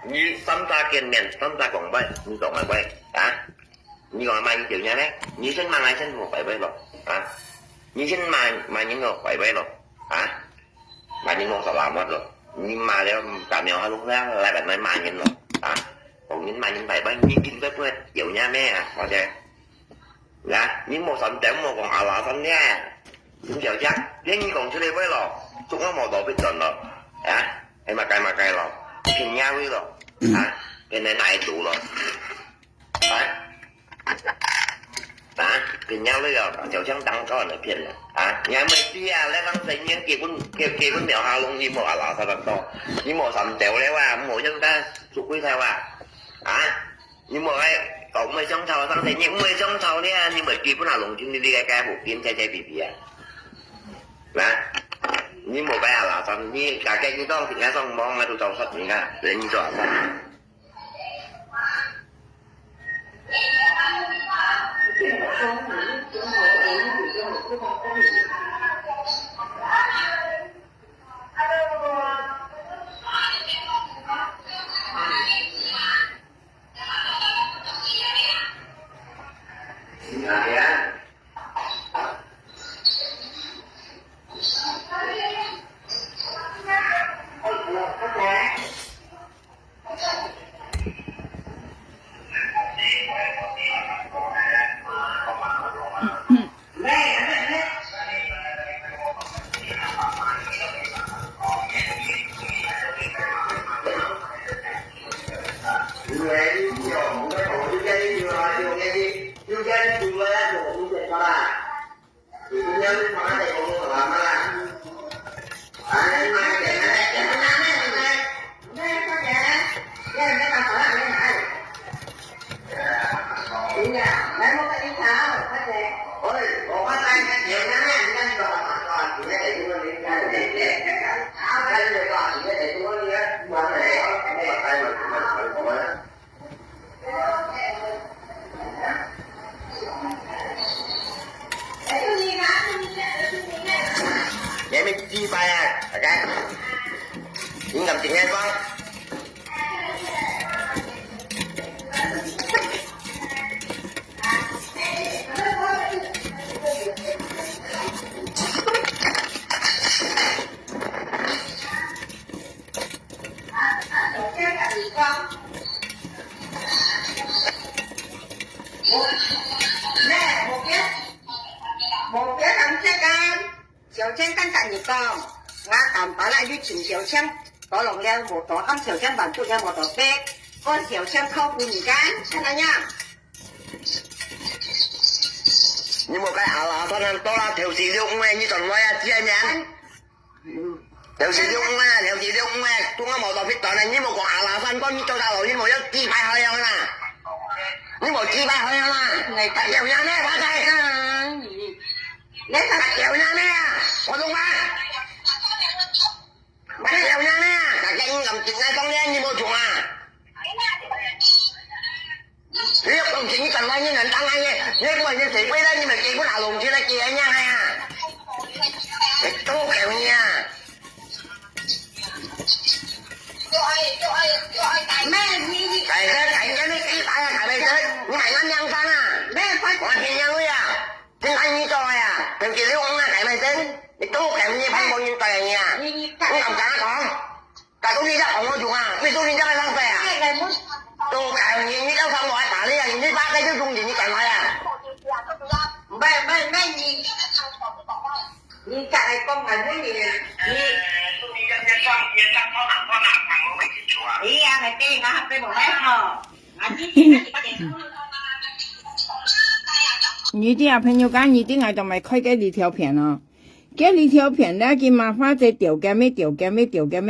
你三大见面，三大讲拜，你讲来拜啊？你讲买nhiều nha đấy,你先mang来先một bảy bảy rồi à? Như xin mà những người bảy bảy rồi à? Mà những người sao làm mất rồi, nhưng mà nếu cảm nhận lúc đó lại bạn nói mà những rồi à? Còn những mà những bảy bảy những kinh tế quên nhiều nha mẹ à, có chưa? Dạ, những một sản phẩm một còn ảo là sản nha, những kiểu chắc, những còn chưa đi với rồi, chúng có một đồ biết chuẩn rồi à? Hay mà cay rồi, thì nhau đi rồi à? Cái này đủ rồi đấy. Đó, thì nhau bây giờ cháu chẳng tăng có ở phiền à nhà mấy tia lấy văn sinh những kia cũng đều hao luôn như một lọ sao to như một sầm tiểu lấy qua mỗi chúng ta chụp quý theo à như một cái cổng mấy trong thầu sang thấy những mấy trong thầu đấy nhưng mà kia cũng nào lùng chúng đi cái bộ kiếm chạy bị à đó như một cái là xong như cả cái như đó thì cái xong mong là tụi tàu sắt mình cả để như rõ ràng vậy mình chi bài à cái những cầm tiền nghe con một cái cầm xe can小千跟隔熱檔，啱啖擺喺啲全小千，嗰籠咧冇朵啱小千辦足嘅冇朵啤，嗰小千溝半而間，聽唔聽啊？ như một cái ảo là con to là thiếu gì dụng nghe như còn nói chia nhá thiếu gì dụng nghe thiếu gì dụng nghe chúng có một tờ phít tờ này như một quả ảo là con như cho tao rồi như một cái chi bài hơi không nè như một chi bài hơi không nè này tại nhiều nha nè bác ơi nè tại nhiều nha nè có đúng không tại nhiều nha nè tại cái cầm chừng ngay con đen như một chuồng à liếc đồng chí cần nói như ngành tăng anh ấy nhưng mà như sĩ quý đó nhưng mà chị có nào lùn chưa đây chị ấy nha hay à tốt kẹo nha mẹ gì cày thế cày cái cái tay cày bây giờ như mày ăn nhang sang à mẹ phải còn thì nhang ấy à xin anh như trò à đừng chỉ liêu ông là cày mày tên thì tốt kẹo như phải bao nhiêu tờ nha không làm cá con cả tôi đi ra phòng ngôi chuồng à vì tôi đi ra sang về à tôi cày như đâu xong rồi cả đi à như ba cái chứ dùng gì như cày nói à mẹ gì nhìn chạy con ngành cái gì ý à này kia nó học cái bộ bé hờ你啲朋友講，你啲嗌就咪開嘅呢條片咯，嘅呢條片咧，佢麻花隻調嘅咩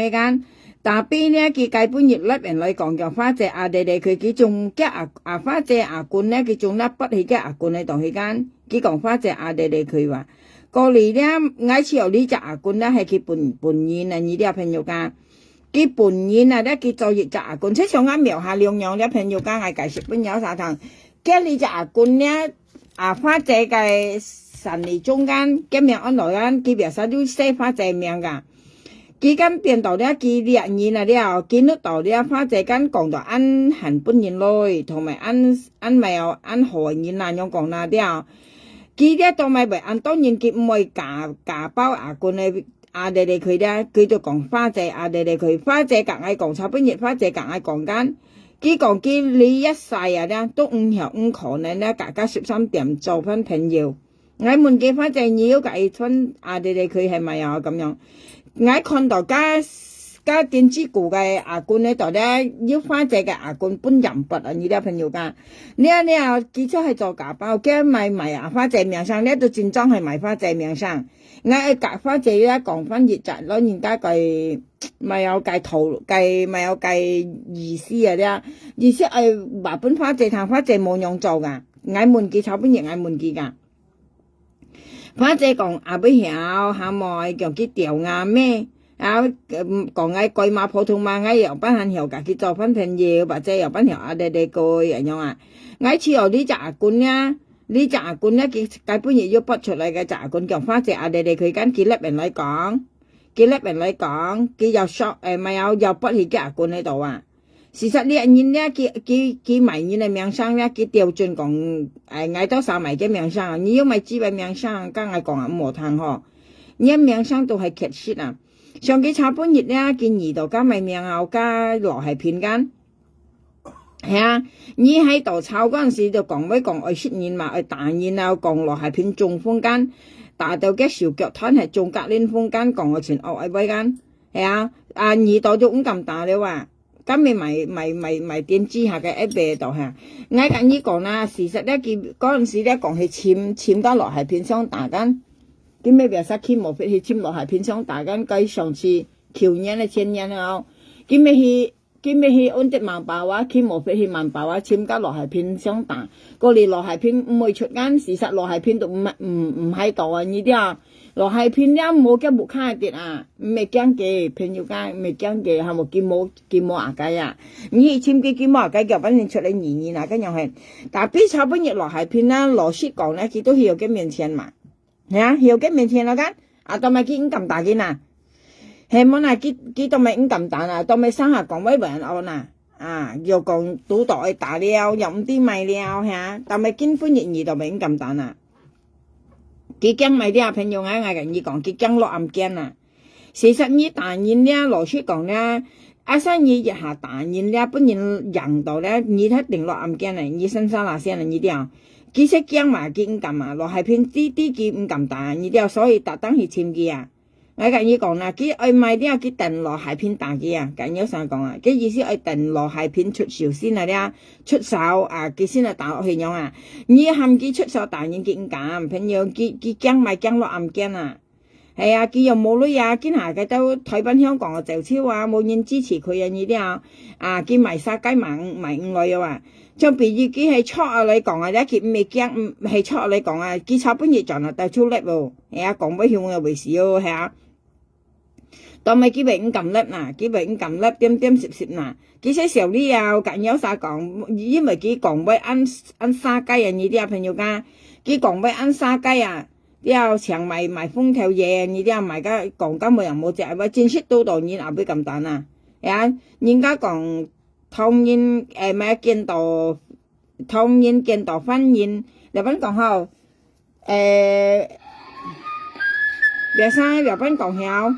間，但邊咧佢基本熱粒人嚟講嘅花隻阿弟弟佢佢種嘅花隻牙冠咧，佢種粒不起嘅牙冠喺度起間，佢講花隻阿弟弟佢話，過嚟咧挨次有呢隻牙冠咧係佢本源啊，你啲朋友講。佢本源啊，咧佢做熱隻牙冠，即係想啱描下兩樣咧，朋友講係解釋本有啥堂，嘅呢隻牙冠咧。花姐嘅神嚟中間，今日安來間，佢表示都西花姐命噶。佢間電到咧，佢列言啊了，佢呢度咧花姐間講到按韓本人來，同埋按咪有按韓人那樣講啦了。佢咧都咪按當然佢唔會假包牙冠咧，阿弟弟佢咧，佢就講花姐阿弟弟佢，花姐夾嗌講炒本日，花姐夾嗌講間。佢講佢你一世啊咧，都唔可能咧，大家13點做翻朋友。我問佢花姐你要計分阿弟弟佢係咪啊咁樣？我看到家電子股嘅牙冠呢度咧，要花姐嘅牙冠搬人筆啊！你啲朋友間，你啊，佢出係做假包，驚咪啊花姐名聲咧，都轉裝係賣花姐名聲。我假花姐咧講翻熱雜攞人家計咪有計圖計咪有計意思啊啲，意思係話本花姐同花姐冇樣做噶，我問佢炒本嘢，我問佢噶。花姐講阿不曉下咪叫佢調牙咩？講嗌貴馬普通話嗌又班曉噶，佢做翻朋友或者又班曉阿弟弟個人樣啊。嗌似由呢隻牙冠咧，呢隻牙冠咧，佢基本嘢要拔出嚟嘅隻牙冠，叫花姐阿弟弟佢跟佢叻人嚟講，佢又 short 咪又拔起隻牙冠喺度啊。事實呢人咧，佢埋人嘅名聲咧，佢調轉講嗌多晒埋嘅名聲，你要咪知嘅名聲，梗係講冇聽嗬，呢名聲都係劇色啊。上幾炒半日咧，見二度加咪名後加羅係片間，係啊，你喺度炒嗰陣時就講威講愛出現嘛，愛彈現啊，講羅係片中風間，大到嘅小腳攤係中隔鏈風間，講我全惡愛威間，係啊，二度就咁大你話。咁咪電子下嘅 app 度嚇，我緊呢講啦，事實咧佢嗰陣時咧講係簽得落係片商大間，佢咩別殺簽冇去簽落係片商大間，計上次橋年咧前年啊，佢咩去安迪萬百話，佢冇去萬百話簽得落係片商大，個年落係片唔會出間，事實落係片度唔喺度啊呢啲啊。落係片咧冇嘅木卡跌啊，唔係驚嘅，朋友間唔係驚嘅，係冇見冇牙計啊！你簽嘅見冇牙計嘅，反正出嚟年啊，跟樣係，但係比炒本日落係片啦，羅雪講咧，佢都喺嘅面前嘛，係啊，喺嘅面前啦間，啊，當咪見咁大件啊，係冇啊，佢當咪咁大啊，當咪生下講威人安啊，啊，又講賭袋大了，又唔啲米了嚇，當咪見歡迎而當咪咁大啊！佢驚咪啲朋友嗌人哋講，佢驚落暗驚啊！事實呢大現咧，羅出講咧，阿生意日下大現咧，本人人道咧，你一定落暗驚嚟，你身上那些人呢啲啊，其實驚嘛，佢唔敢啊，落係片啲佢唔敢打，呢啲啊，所以特登去簽佢啊！我跟你講啦，佢愛賣啲啊，佢定落係片大嘅啊，跟有想講啊，佢意思愛定落係片出手先啊啲出手啊，佢先係打落去樣啊，你喊佢出手大現佢唔敢，朋友佢驚咪驚落暗驚啊，係啊，佢又冇女啊，佢下嘅都退返香港啊，就超啊，冇人支持佢啊呢啲啊，佢賣殺雞賣五類啊，將別意佢係錯啊你講啊，佢唔係驚係錯你講啊，佢炒半夜賺啊，但係超叻喎，係啊，講不曉嘅回事哦，係啊。當咪幾位咁叻嗱，幾位咁叻點攝嗱，幾些時候呢又近有啥講，因為佢講威按沙雞啊呢啲啊朋友家，佢講威按沙雞啊，又長賣風條嘢呢啲啊賣家講根本又冇隻，話正式到當然阿杯咁大啊，啊，人家講湯煙咩見到湯煙見到婚宴，日本講後別晒日本講後。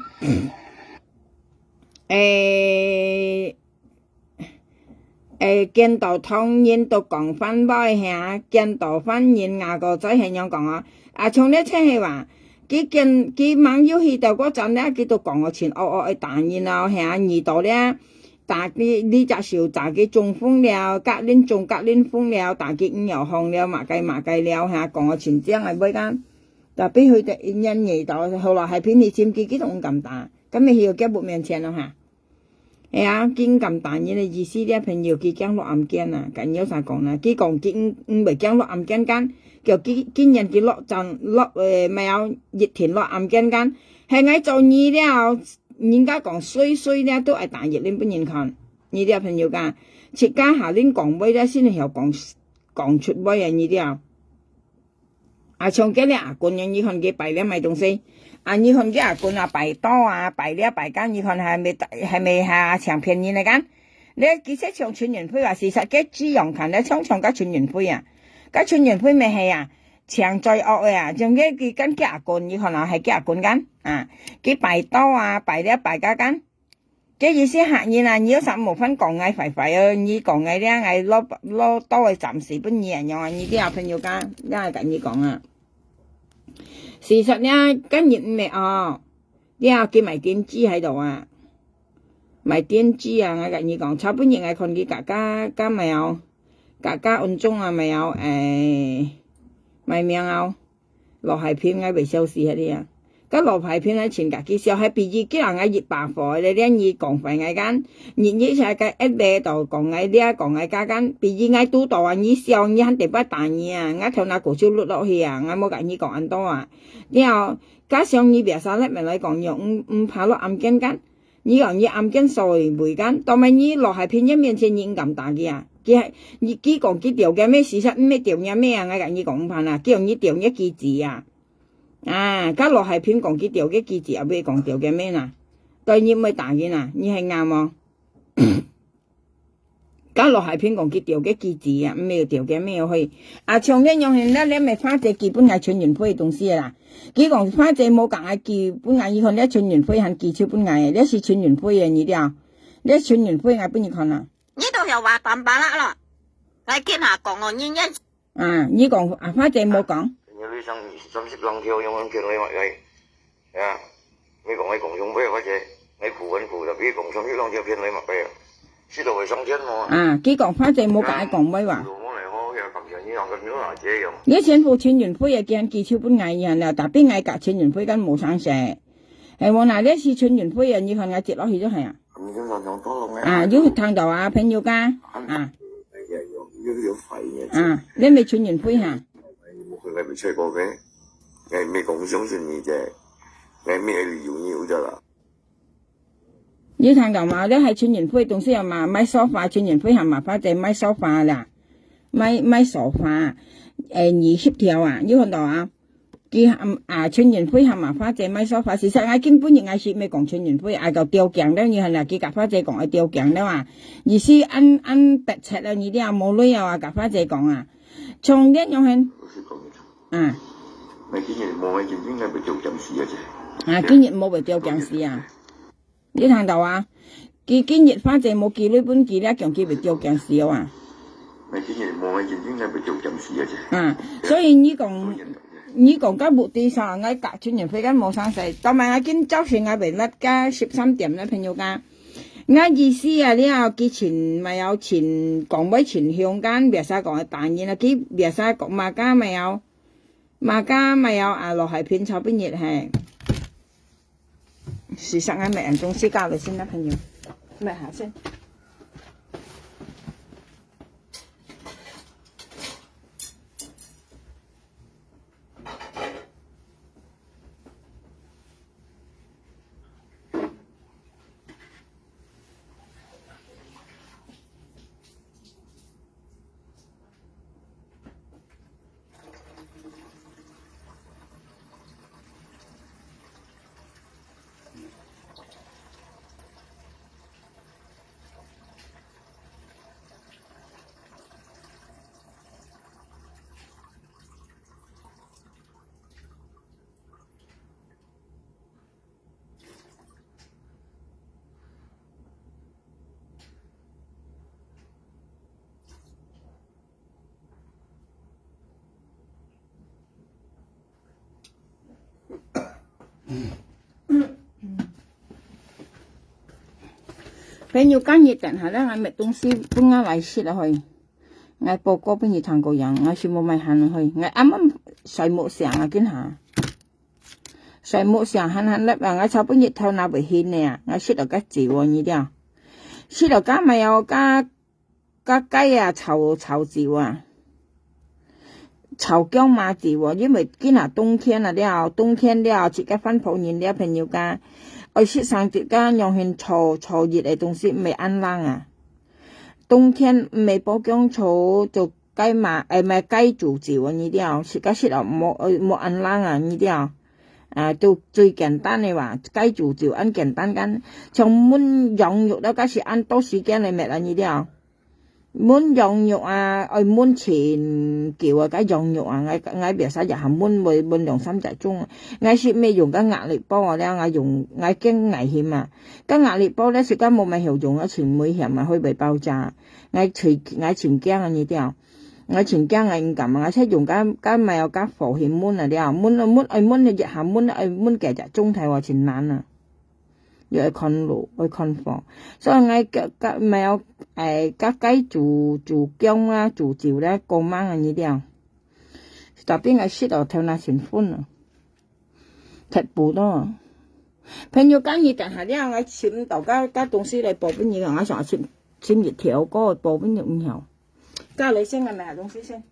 見到湯煙都講翻開下，見到婚宴亞個仔係樣講啊！啊，從呢車係話，佢晚要去到嗰陣咧，佢都講我前彈煙啊，係啊，二度咧，但呢隻小大嘅中風了，隔鏈風了，大嘅五油紅了，麻計了嚇，講我前將係咩間？但俾佢哋因二度，後來係片你佔幾棟咁大。咁你要幾部面前咯嚇，係啊，見咁大嘢嘅意思咧，朋友佢驚落暗驚啊，緊有啥講啦？佢講見唔係驚落暗驚間，叫見人佢落陣落咪有熱田落暗驚間，係嗌做你了，人家講衰咧都係大熱你本人看，呢啲朋友㗎，設家下年講威咧先係有講出威啊呢啲啊，長期咧牙冠樣你看佢弊咧賣東西。啊，你看这阿公啊，摆刀啊，摆了摆干，你看还没下抢便宜呢干？你其實唱全員會話，事實嘅主用群咧唱個全員會啊，個全員會咪係啊，唱最惡嘅啊，仲嘅跟阿公，你看啊係阿公干啊，佢擺刀啊，擺了擺干。這意思客人啊，你有啥冇分講嗌肥肥啊，你講嗌咧嗌攞刀去暫時本嘢用啊，你啲阿朋友家，一係咁你講啊。事實咧，今日唔係哦，你阿佢賣電子喺度啊，賣電子啊，我跟你講，差本日我看佢家咪有，家安中啊咪有咪名有，羅海片我未收視嗰啲啊。cái lò phải phiên là chuyện cả cái sao hay bị gì cái là ngay dịp bà phổi để đen gì còn phải ngay gan nhìn như sai cái SB đồ còn ngay đĩa còn ngay cá gan bị gì ngay tu đồ như sao như hắn để bắt tài nha ngay theo nào cổ chiếu lụt đó hi à ngay mua cái như còn ăn to à theo cá xong như bây giờ lại mình lại còn dùng phá lọ âm kiến gan như còn như âm kiến sồi bùi gan tao mày như lò phải phiên nhất miền trên những cầm tà kia cái còn cái điều cái mấy sự thật mấy điều nha mấy à ngay cái như còn phá à cái như điều nhất kỳ gì à à cái lò係片講幾條嘅記字又俾講條嘅咩嗱？對你咪大嘅嗱，你係啱喎。cái lò係片講幾條嘅記字啊，唔係條嘅咩去？啊，長嘅用係咧，你咪花姐基本係全員配東西啦。佢講花姐冇講係基本係以後咧全員配係基礎本係，你是全員配嘅你啲啊？你全員配係邊你看啊？呢度又話淡白啦咯，你見下講我應一。啊，你講啊花姐冇講。你上30兩條用咁叫你話係啊，你講你共用俾或者你付緊付就俾共30兩條片你咪俾啊，知道係上千喎。啊，佢講花姐冇解講咩話？你全部全員配嘅見基礎本藝人啦，但邊藝格全員配緊冇生蛇，係喎嗱，呢是全員配嘅，你看我接落去都係啊。啊，要聽到啊，朋友家啊，啊，你咪全員配下。我未吹過嘅，我未講相信你啫，我咩要啫啦。你聽到嘛？你係全員配東西又嘛買梳化，全員配係麻花仔買梳化啦，買梳化，20條啊，你看到啊？佢啊全員配係麻花仔買梳化，事實我根本亦係未講全員配，嗌個吊鏡咧，你係啦，佢夾花仔講係吊鏡咧嘛，而是按白尺啊，你啲啊冇女又話夾花仔講啊，從一樣係。啊！咪今日冇咪見應該咪做件事嘅啫。啊！今日冇咪做件事啊！你聽到啊？今日反正冇記呢本記咧，強記咪做件事啊！咪今日冇咪見應該咪做件事嘅啫。啊！所以你講個目的上，我隔全年飛緊冇生死，同埋我見就算我未甩加13點咧，朋友家。我意思啊，你有之前咪有前講俾前向間，別使講係大嘢啦，佢別使講馬家咪有。mà cá mà yêu à lò hải phiên cho bên nhiệt hè sự sáng ngày mẹ ăn trong xí cao để xin nó thành nhiều mẹ hả xin bây nhiêu cá nhiệt tận hả đó ngày mẹ tung xí tung ngay lại xí là hồi ngày bố có bây nhiêu thằng cô yang ngày xí mua mai hành hồi ngày ấm xoay mộ sáng là kiến hả xoay mộ sáng hắn lấp ngày sau bây nhiêu thao nào bị hin nè ngày xí là cá chỉ vô như thế xí là cá mày cá cây à炒籽啊炒姜嘛籽喎，因為今日冬天啦了，冬天了自己翻泡熱了朋友家。我識上節間用去炒熱嘅東西未安冷啊，冬天未煲薑炒就雞麻咪雞煮字喎呢啲啊，食家食啊冇安冷啊呢啲啊，做最簡單嘅話，雞煮就按簡單間，像燜羊肉咧，嗰時按多時間嚟搣啊呢啲啊，燜羊肉啊，愛燜前橋啊，嗰羊肉啊，我別使日下燜2-3隻鐘啊，我係咩用緊壓力煲啊咧，我驚危險啊，跟壓力煲咧時間冇咪效用啊，前每險啊，會被爆炸，我前驚啊呢啲啊。我前驚係咁啊！我出用間咪有間火氣燜啊啲啊，燜你日下燜幾隻鐘睇話前難啊，要去看爐去看火，所以我咪有間雞煮薑啊煮椒咧過晚啊呢啲啊，特別我識到睇那前歡啊，踢步咯。朋友間熱等下啲我簽到間東西嚟報邊嘢，我想簽熱條嗰個報邊嘢唔曉。加你先係咪啊？東西先。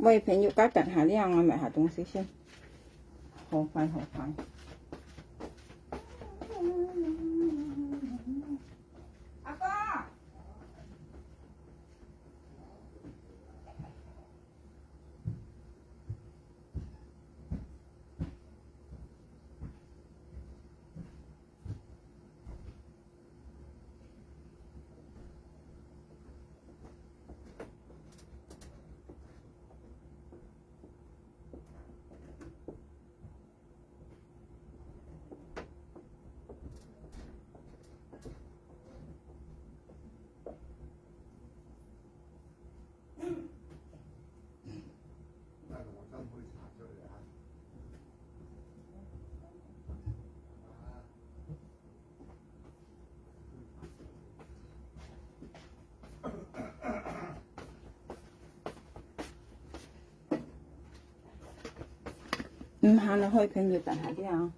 喂，朋友家等下呢，我買下東西先，好快。阿哥。唔行啦，開片要等下啲啊。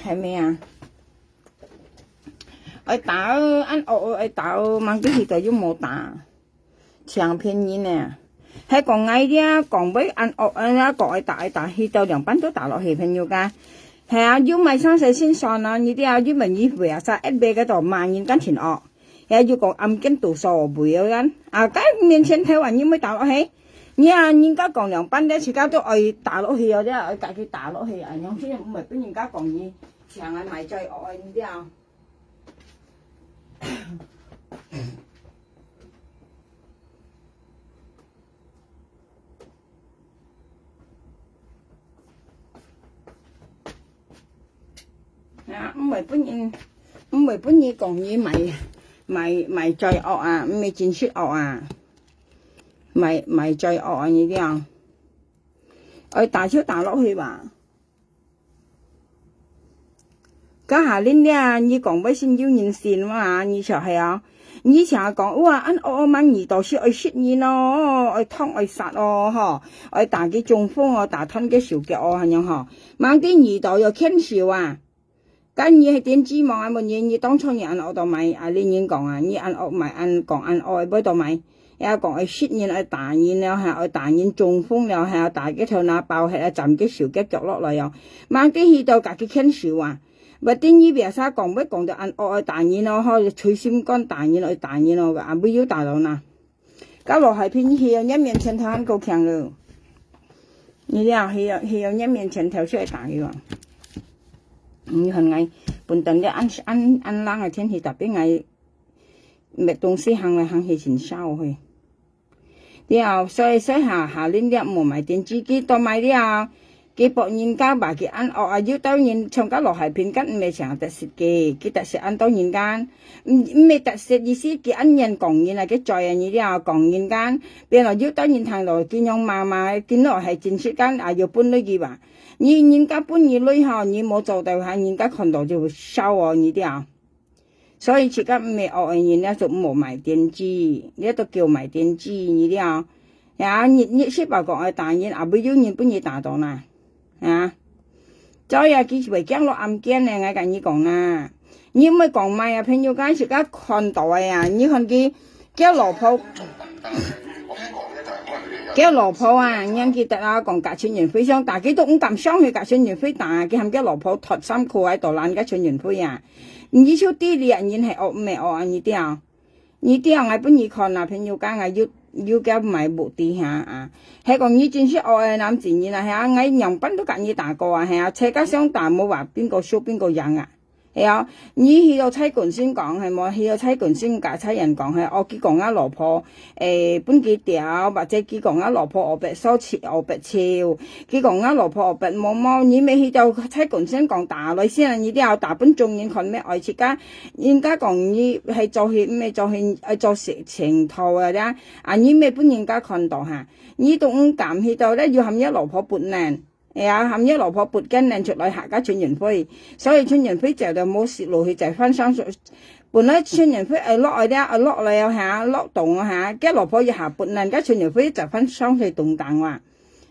係咩啊？我打按我打mang cái gì tới giúp một打，長片嘢呢？係講嗌啲講俾按我啦，講打去到兩班都打落去朋友㗎。係啊，要咪生細先算啊！你啲啊，要咪以為啊，晒一邊嗰度慢人跟前學，係要講按緊度數背嗰陣啊，梗面前睇話要咪打落去。你啊，人家講兩班咧，自家都愛打落去，有啲愛自己打落去啊，有啲唔係俾人家講嘢，成日埋最惡呢啲啊。啊，唔係本嘢講嘢咪最惡啊，唔係真實惡啊，咪最惡啊呢啲啊，我打出打落去吧。家下呢啲啊，你講俾先要人信嘛，你就係啊，你成日講哇，按我掹耳朵是愛食嘢咯，愛劏愛殺哦，嗬，愛打嘅中風哦，打吞嘅小腳哦，係樣嗬，掹啲耳朵又傾笑啊。咁你係點知望啊？冇嘢，你當初你按我度買，啊你已講啊，你按我買按講按我喺度買，又講愛食嘢愛打嘢了，係愛打嘢中風了，係愛打幾條那爆係啊站啲小腳腳落嚟又，掹啲耳朵夾嘅傾笑啊！或者呢邊啥講乜講到按我愛打嘢咯，開取心肝打嘢愛打嘢咯，啊唔要打到嗱，搞落係偏氣一面前頭很夠強咯，你啲啊氣一面前頭出嚟打嘅喎。你看ngay本等的按冷嘅天氣特別ngay咩東西行嚟行去先燒去，然後所以下年啲冇買電子機，多買啲啊，佢博人家把佢按學啊，要當然從家落係片間唔係成日特色嘅，佢特色按當然間唔係特色意思，佢按人講人啊，佢在人呢啲啊講人間，變來要當然行落見樣媽見落係正式間啊要搬嚟嘅話。你人家搬嘢女下，你冇做到下，人家看到就會燒啊！呢啲啊，所以自家唔係學嘅人咧就冇買電子，呢都叫買電子呢啲啊。呀，你識話講係打人，啊不要人搬嘢打到啦，啊！再有佢為驚落暗驚咧，我跟你講啦，你唔係講咩啊？朋友間自家看到啊，你看佢叫老婆。叫老婆啊，人記得啊，講隔春園飛上，大家都唔敢上去隔春園飛打，佢含叫老婆脫衫褲喺度攬隔春園飛啊！你超啲你人係惡唔係惡啊？呢啲啊，呢啲啊，我本意看啊，朋友間啊要叫買目的下啊，係講你真是惡嘅男自然啊，係啊，我人品都隔意打過啊，係啊，車家相打冇話邊個輸邊個贏啊！係啊，你去到差館先講係冇，去到差館先架差人講係，我佢講啊老婆搬幾條，或者佢講啊老婆我白收錢我白超，佢講啊老婆我白冇，你未去到差館先講打來先啊，你啲有大本眾人看咩愛切家，人家講你係做戲咩做戲做成套嘅啫，啊你咩本人家看到嚇，你都唔敢去到咧要含一老婆撥難。呀，含一老婆撥緊靚出嚟下家春園飛，所以春園飛就冇泄露去就翻上水。本來春園飛落嚟啲，落嚟又下落洞下，跟老婆一下撥靚家春園飛就翻上水動彈話，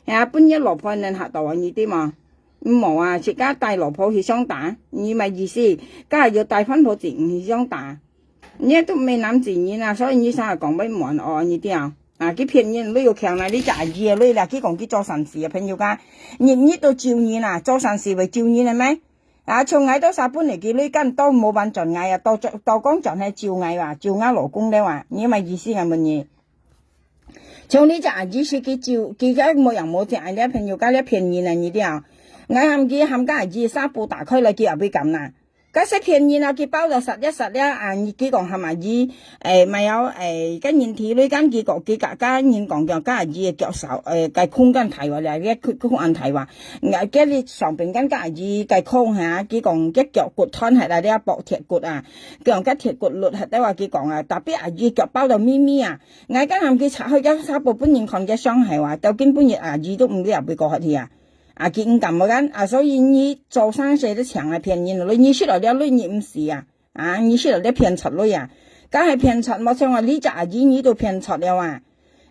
呀，搬一老婆靚下度啊呢啲嘛，唔冇啊，自家帶老婆去相打，你咪意思，家下要帶翻婆自去相打，你都沒諗住你啦，所以你成日講俾門我你啲啊，佢騙人你要強啦，你就係嘢你啦，佢講佢做善事啊，朋友家，你都照你啦，做善事為照你啦咩？啊，從嗌到殺本嚟嘅女根都冇辦盡嗌啊，到講盡係照嗌話，照嗌勞工咧話，你咪意思係乜嘢？從呢隻兒子說佢照，佢家冇人冇隻嗌咧，朋友家咧騙人啊，你啲啊，嗌冚家兒子三步打開啦，佢又俾咁啦。嗰些騙人啊，佢包到實咧，啊，佢講係咪以咪有跟人體裏間佢講佢家人講叫家兒嘅腳手計空間提話嚟嘅空眼提話，嘅你上邊間家兒計空嚇，佢講嘅腳骨吞係啦啲薄鐵骨啊，佢講嘅鐵骨律係得話佢講啊，特別兒子腳包到咪咪啊，嗌間冚佢拆開一三部本人看嘅傷係話，到根本日兒子都唔知入去過去啊。啊，佢唔咁嘅啊，所以你做生意都長係騙人咯，你出嚟啲女唔是啊，啊，你出嚟啲騙賊女啊，梗係騙賊，冇錯話呢隻兒子你都騙賊了啊，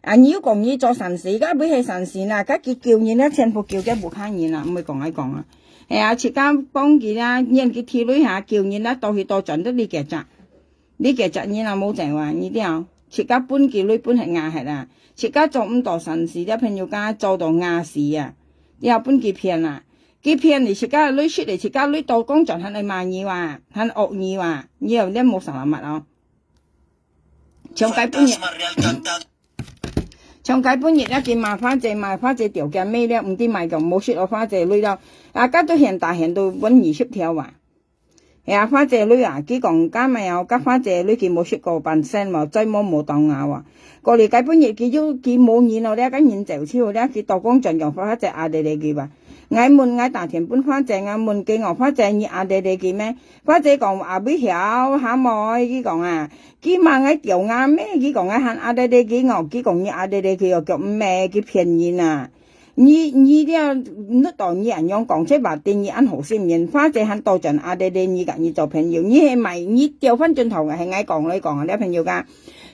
啊，你要講你做善事，而家俾係善事啦，而家佢叫人咧，全部叫嘅冇慳人啦，唔會講一講啊，係啊，切間幫佢啦，人佢跳女下叫人啦，到去到盡都呢幾隻人啊冇正話，呢啲啊，切間搬叫女搬係硬係啦，切間做唔到善事，啲朋友家做到硬事啊。又搬佢騙啦，佢騙你自家女出嚟，自家女到工場係你賣嘢話，係惡嘢話，以後咧冇實物啊。長計半日咧，見賣花姐條嘅咩咧，唔知賣咁冇出我花姐女啦，大家都現大現到揾20條話。係啊，花姐女啊，佢講家咪有家花姐女佢冇出過半聲喎，再冇當牙喎。過嚟計半日佢冇嘢咯，咧跟人就超咧，佢到工場用花姐阿弟弟佢話，嗌門嗌大田搬花姐嗌門幾我花姐你阿弟弟佢咩？花姐講阿妹曉下妹，佢講啊，佢問嗌條牙咩？佢講嗌喊阿弟弟佢我，佢講你阿弟弟佢又叫咩？佢騙人啊！你啲唔到你人用講出話定你按好先面，花姐喊到盡阿弟弟你㗎，你做朋友，你係咪你調翻轉頭嘅係嗌講你講啊啲朋友㗎？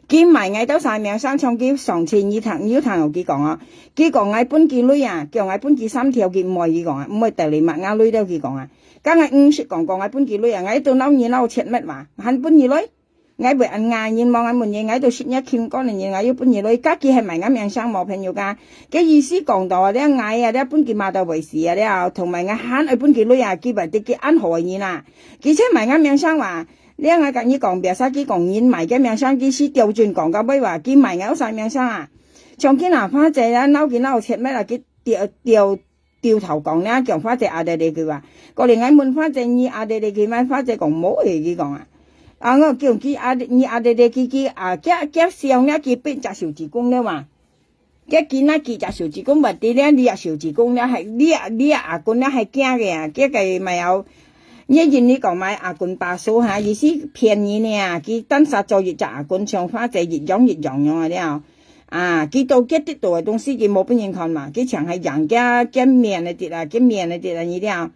佢埋嗌到晒命生唱機上次你聽又佢講啊，佢講嗌搬幾女啊，叫嗌搬幾3條佢唔可以講啊，唔可以地嚟麥亞女都佢講啊，梗係50講嗌搬幾女啊，嗌到撈切乜話，喊搬幾女？嗌為人嗌人望嗌門嘢嗌到雪一欠乾人嘢嗌要搬嘢女，家佢係咪啱命生冇朋友㗎？嘅意思講到啊，啲嗌啊，啲搬幾馬到為事啊，啲同埋嗌喊去搬幾女啊，佢為啲嘅安何嘢啦？而且咪啱命生話，你嗌隔你講別曬佢講人埋嘅命生，佢是調轉講個咩話？佢埋嗌晒命生啊！長見拿花姐啦，撈切咩啦？佢掉頭講咧，叫花姐阿弟弟佢話，過嚟嗌問花姐你阿弟弟佢咩？花姐講冇嘢佢講啊！啊！我叫佢你阿弟弟佢啊，佢上咧佢變隻小子公咧話，佢見啦佢隻小子公，或者咧你隻小子公咧係你阿公咧係驚嘅啊，佢嘅咪有，一見你講買阿公把數嚇，意思騙你呢，佢等實做越隻阿公上花就越養啊啲啊，佢到幾啲度嘅東西佢冇俾人看嘛，佢常係人家面嚟跌啊呢啲。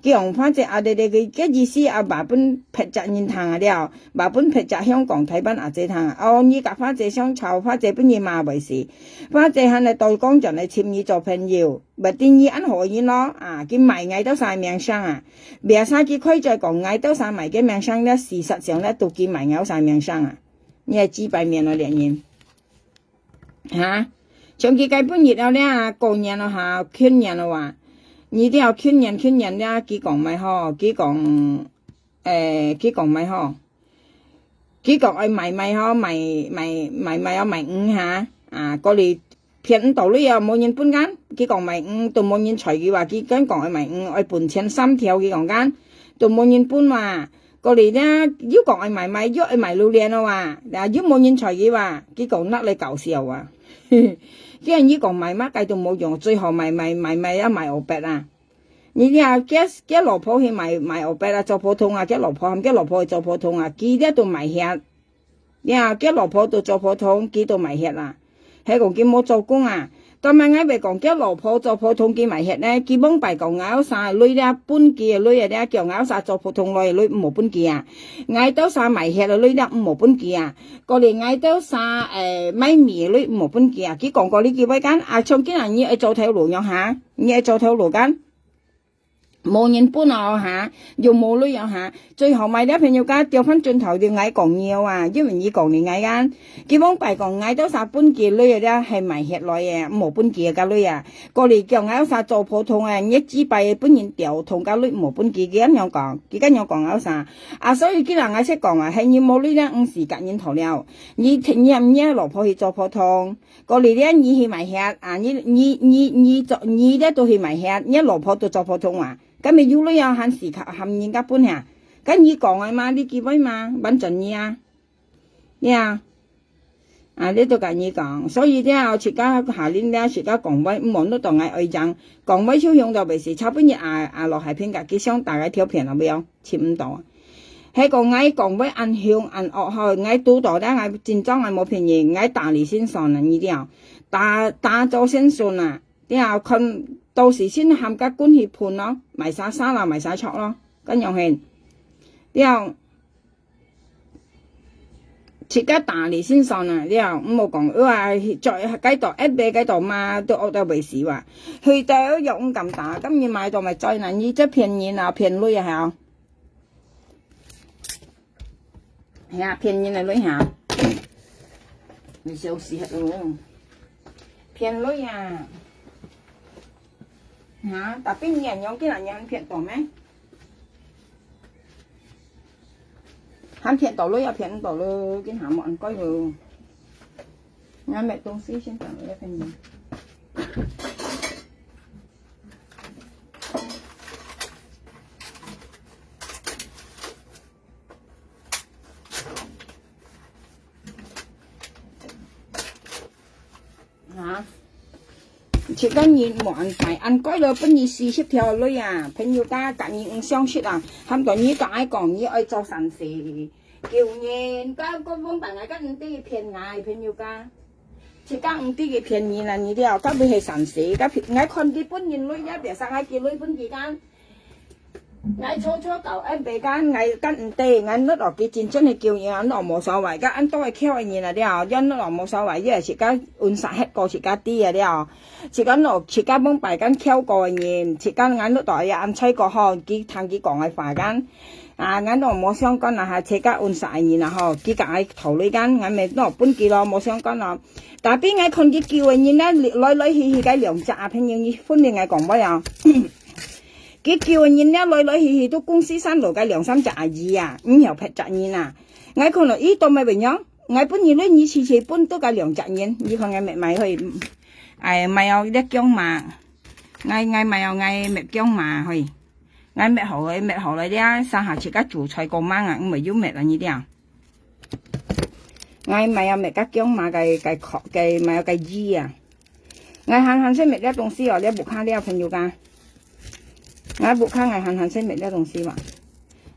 佢用花姐阿弟弟佢嘅意思啊，話本劈責人聽啊啲話本劈責香港睇班阿姐聽啊，哦，你夾花姐想湊花姐本嘢嘛為事，花姐肯嚟到工場嚟簽你做朋友，咪定義安何言咯啊，佢埋嗌到晒命生啊，別晒佢規再講嗌到晒埋嘅命生咧，事實上咧都見埋咬晒命生啊，你係知擺面咯兩人嚇，長期計半日啊咧，過年咯嚇，圈年咯話。你啲有圈人啦，佢講咪好，佢講咪好，佢講愛賣咪好，賣有賣5下，啊，過嚟騙道理又冇人搬間，佢講賣5都冇人隨佢話，佢跟講愛賣5，愛半錢3條佢講間，都冇人搬話，過嚟咧要講愛賣，要愛賣榴蓮咯話，嗱要冇人隨佢話，佢講甩你搞笑啊！啲人呢講賣乜計都冇用，最後賣一賣牛白啊！你啲啊，嘅老婆去賣牛白啊，做普通啊，嘅老婆去做普通啊，佢啲都賣吃，你啊嘅老婆都做普通，佢都賣吃啦，係講佢冇做工啊，但係我咪講嘅老婆做普通佢賣吃咧，佢幫白講咬晒女咧搬嘅女啊咧叫咬晒做普通女冇搬嘅啊，嗌到晒賣吃嘅女咧冇搬嘅啊。過嚟嗌到晒咪咪女冇搬嘅啊！佢講過呢幾位間啊，從今日你做條路樣下，你做條路間冇人搬落下，又冇旅遊下，最後咪啲朋友家掉翻轉頭就嗌講嘢啊，因為你講你嗌間，基本拜講嗌到啥搬嘅女嘅咧係埋血來嘅，冇搬嘅個女啊，過嚟叫嗌到啥做普通啊，一支拜搬人掉同個女冇搬嘅，佢咁樣講，佢咁樣講嗌啥，啊所以既然嗌識講啊，係你冇女咧唔時間人頭了，你聽日唔嘢老婆去做普通，過嚟咧你去埋血啊，你咧都去埋血，你老婆都做普通啊。咁咪要女有限時限人家搬下，咁你講啊嘛，你幾位嘛，穩陣你啊，你啊，呢度跟你講，所以咧我自家下年咧自家講位唔望得到嗌愛爭，講位超向就未是差半日落係偏格，佢想大家挑平啦，冇切唔到，係個嗌講位按向按惡去，嗌到度咧嗌戰爭嗌冇便宜，嗌大力先上啦呢啲啊，打咗先算啦，啲啊佢。到時先冚家官協判咯，埋晒沙啦，埋晒錯咯，咁樣係，之後自家大力先上啊，之後唔好講，話在街道一俾街道嘛，都惡到未死話，去到又咁咁大，咁你買到咪再難，你即係騙人啊，騙女啊係啊，騙人嚟女下，你小事咯，騙女啊！hả tapi nhìn giống cái là nhà phiền tổ mấy hắn phiền tổ lối à phiền tổ lối cái hả mọi coi rồi nhà mẹ tôn sĩ xin tặng lấy phần gì hả chỉ có nhìn mọi phải ăn coi rồi bên gì xì xếp theo luôn à, bên nhiều ta cả những xong xịt à, không có như cái còn như ai cho sản xì kiểu nhìn có vốn bằng cái tí phiền ngài bên nhiều ta, chỉ có tí cái phiền nhìn là như thế nào, các bên hệ sản xì, các ngay con đi bên nhìn luôn nhá, để sang ngay kia luôn bên gì ta, ngay chỗ cậu em về cái ngay căn tê ngay nó ở cái trên chân này kiểu như nó một số vậy, các anh tôi kêu anh nhìn là đeo, dân nó ở một số vậy, giờ chỉ có un sạch hết cô chỉ có tí à đeo, chỉ có nó chỉ có bông bài cái kêu cô anh nhìn, chỉ có ngay nó đòi ăn chay cô ho, cái thằng cái còn ai phải cái, ngay nó một số con là chỉ có un sạch nhìn là ho, cái cái thầu lấy cái, ngay mình nó bún kia lo một số con là, tại vì ngay con cái kêu anh nhìn nó lấy hi cái lượng chả phải như phun đi ngay còn bao giờ cái kêu nhìn nhá lôi hì都公司山路嘅兩三隻阿姨啊，唔有劈隻人啊，我可能依度咪變樣，我本年咧二次搬都嘅兩隻人，依個我咪去，咪有啲姜嘛，我咪有咪姜嘛去，我咪好嚟啲，上下自家做菜個晚啊，我咪要咪啦呢啲啊，我咪有咪嘅姜嘛嘅咪有嘅衣啊，我閒先咪啲東西哦，啲木卡啲朋友㗎。我不看我看先没那东西嘛，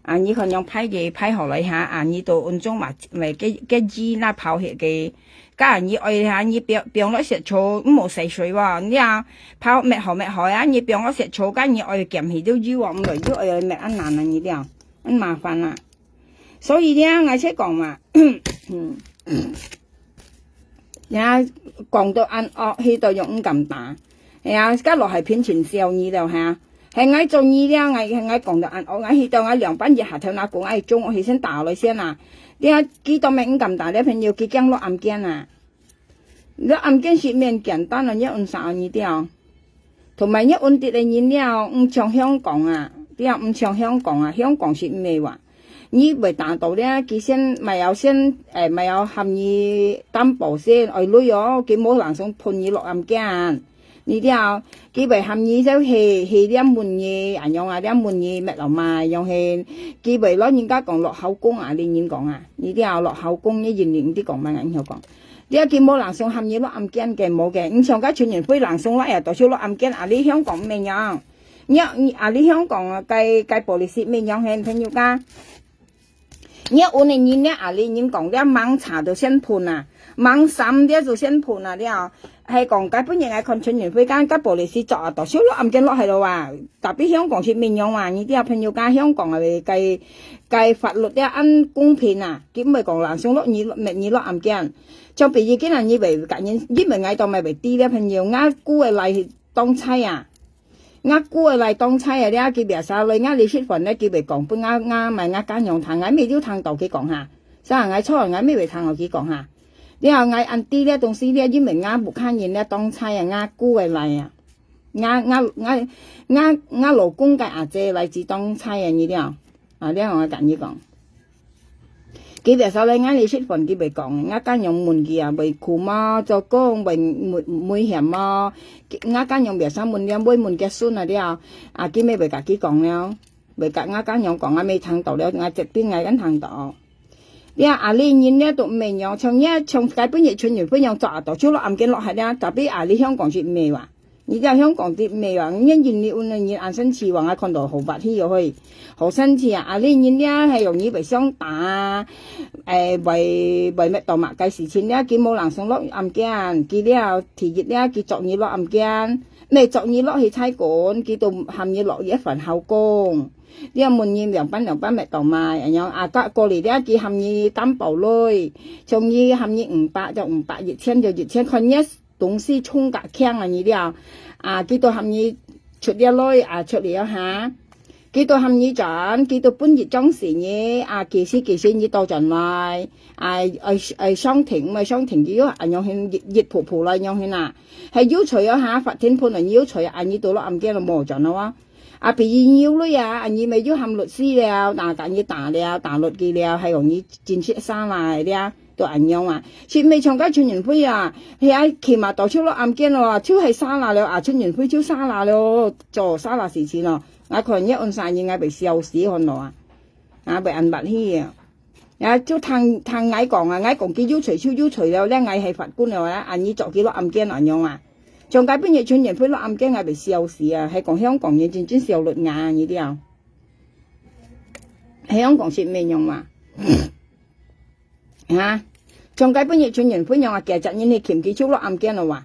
啊你可能拍好了一下，啊你都按中嘛，咪cái gì那泡血嘅，假如你愛下你別咗食醋，冇洗水喎，你啊泡滅好啊，你別咗食醋，假如你愛鹹起都要啊，唔來要愛滅安難啊你啲啊，安麻煩啦，所以咧我先講嘛，呀講到安惡去到用咁大，係啊，家落係片前笑你就係。係我做呢啲，我講到我去到我2班日下頭那個，我中我起身打落先啊！你睇幾多名咁大啲朋友，佢驚落暗鏡啊！落暗鏡是面簡單啊，一按啥呢啲啊，同埋一按啲嘅燃料唔像香港啊，啲啊唔像香港啊，香港是咩話？你未達到咧，佢先咪有含義擔保先，愛女哦，佢冇能想判你落暗鏡。你啲啊，佢為含義就係啲門嘢，人用啊啲門嘢乜落賣，用係佢為攞人家講落口供啊，你人講啊，你啲啊落口供一年年啲講乜人講，啲啊佢冇人送含義落暗鏡嘅冇嘅，唔像家全年非人送落啊，到處落暗鏡啊，你香港咩樣？你香港啊，計玻璃絲咩樣係朋友家？你我哋人咧啊，你人講啲盲查就先判啊，盲審啲就先判啊啲啊。係講解本嘢係看全年會間吉玻璃斯作啊，度少落暗鏡落係度話，特別香港是面樣話，呢啲啊朋友家香港係計法律啲按公平啊，佢唔係講難送落你落暗鏡，就譬如今日以為隔日因為嗌到咪為啲咧朋友啱估嘅例當妻啊，姑嘅嚟當差啊！你佢別晒女，你出份咧，佢別講不咪間用談，未都談到佢講下，所以初咩未談到佢講下。你話按啲咧東西咧，因為不看人咧當差啊，姑嘅嚟啊，老公嘅阿姐嚟自當差啊，你了啊，你我跟你講。佢別晒女，你出份佢別講，間用門嘅啊，為苦嘛，做工為每險嘛，間用別晒門嘅每門嘅孫啊啲啊，佢咩別甲佢講了，別甲間用講未聽到了，直邊緊聽到。你話你人咧都未用，從基本嘢傳完分樣做到，除咗暗記落係咧，特別你香港是未話。你知香港啲未話，因你換人按生次話，我看到好白天又去，好生次啊！你人咧係容易被傷打，為乜到物計事情咧，佢冇人送落暗間，佢咧提熱咧，佢作業落暗間，咩作業落去差館，佢到含嘢落一份後工。你問嘢兩班乜到賣，然後過嚟咧，佢含嘢擔保類，從嘢含嘢500就500，熱千就熱千，看一東西衝格強啊！你了佢到含嘢出啲類出嚟下，佢到含嘢賺，佢到半夜裝時嘢其實你到陣來商庭咪商庭佢要用去熱婆婆啦，用去嗱係要除咗下法庭判人要除你到咯暗驚就冇盡啦喎。譬如要女你咪要含律師了，你打律嘅了，係容易戰出生嚟啲都用啊！前未長街春園灰係起碼到出咯暗驚咯，超係沙拿了春園灰超沙拿了，做沙拿事情咯。可能一按晒嘢被笑死看到被人白氣就聽嗌講嗌講佢要除超要除了咧，嗌係法官了你做幾多暗驚用長街邊嘢春園灰咯暗驚被笑死係講香港嘢真笑律呢啲香港是咩用長街本嘢傳人分樣其實人哋鉗幾粗咯暗驚咯話，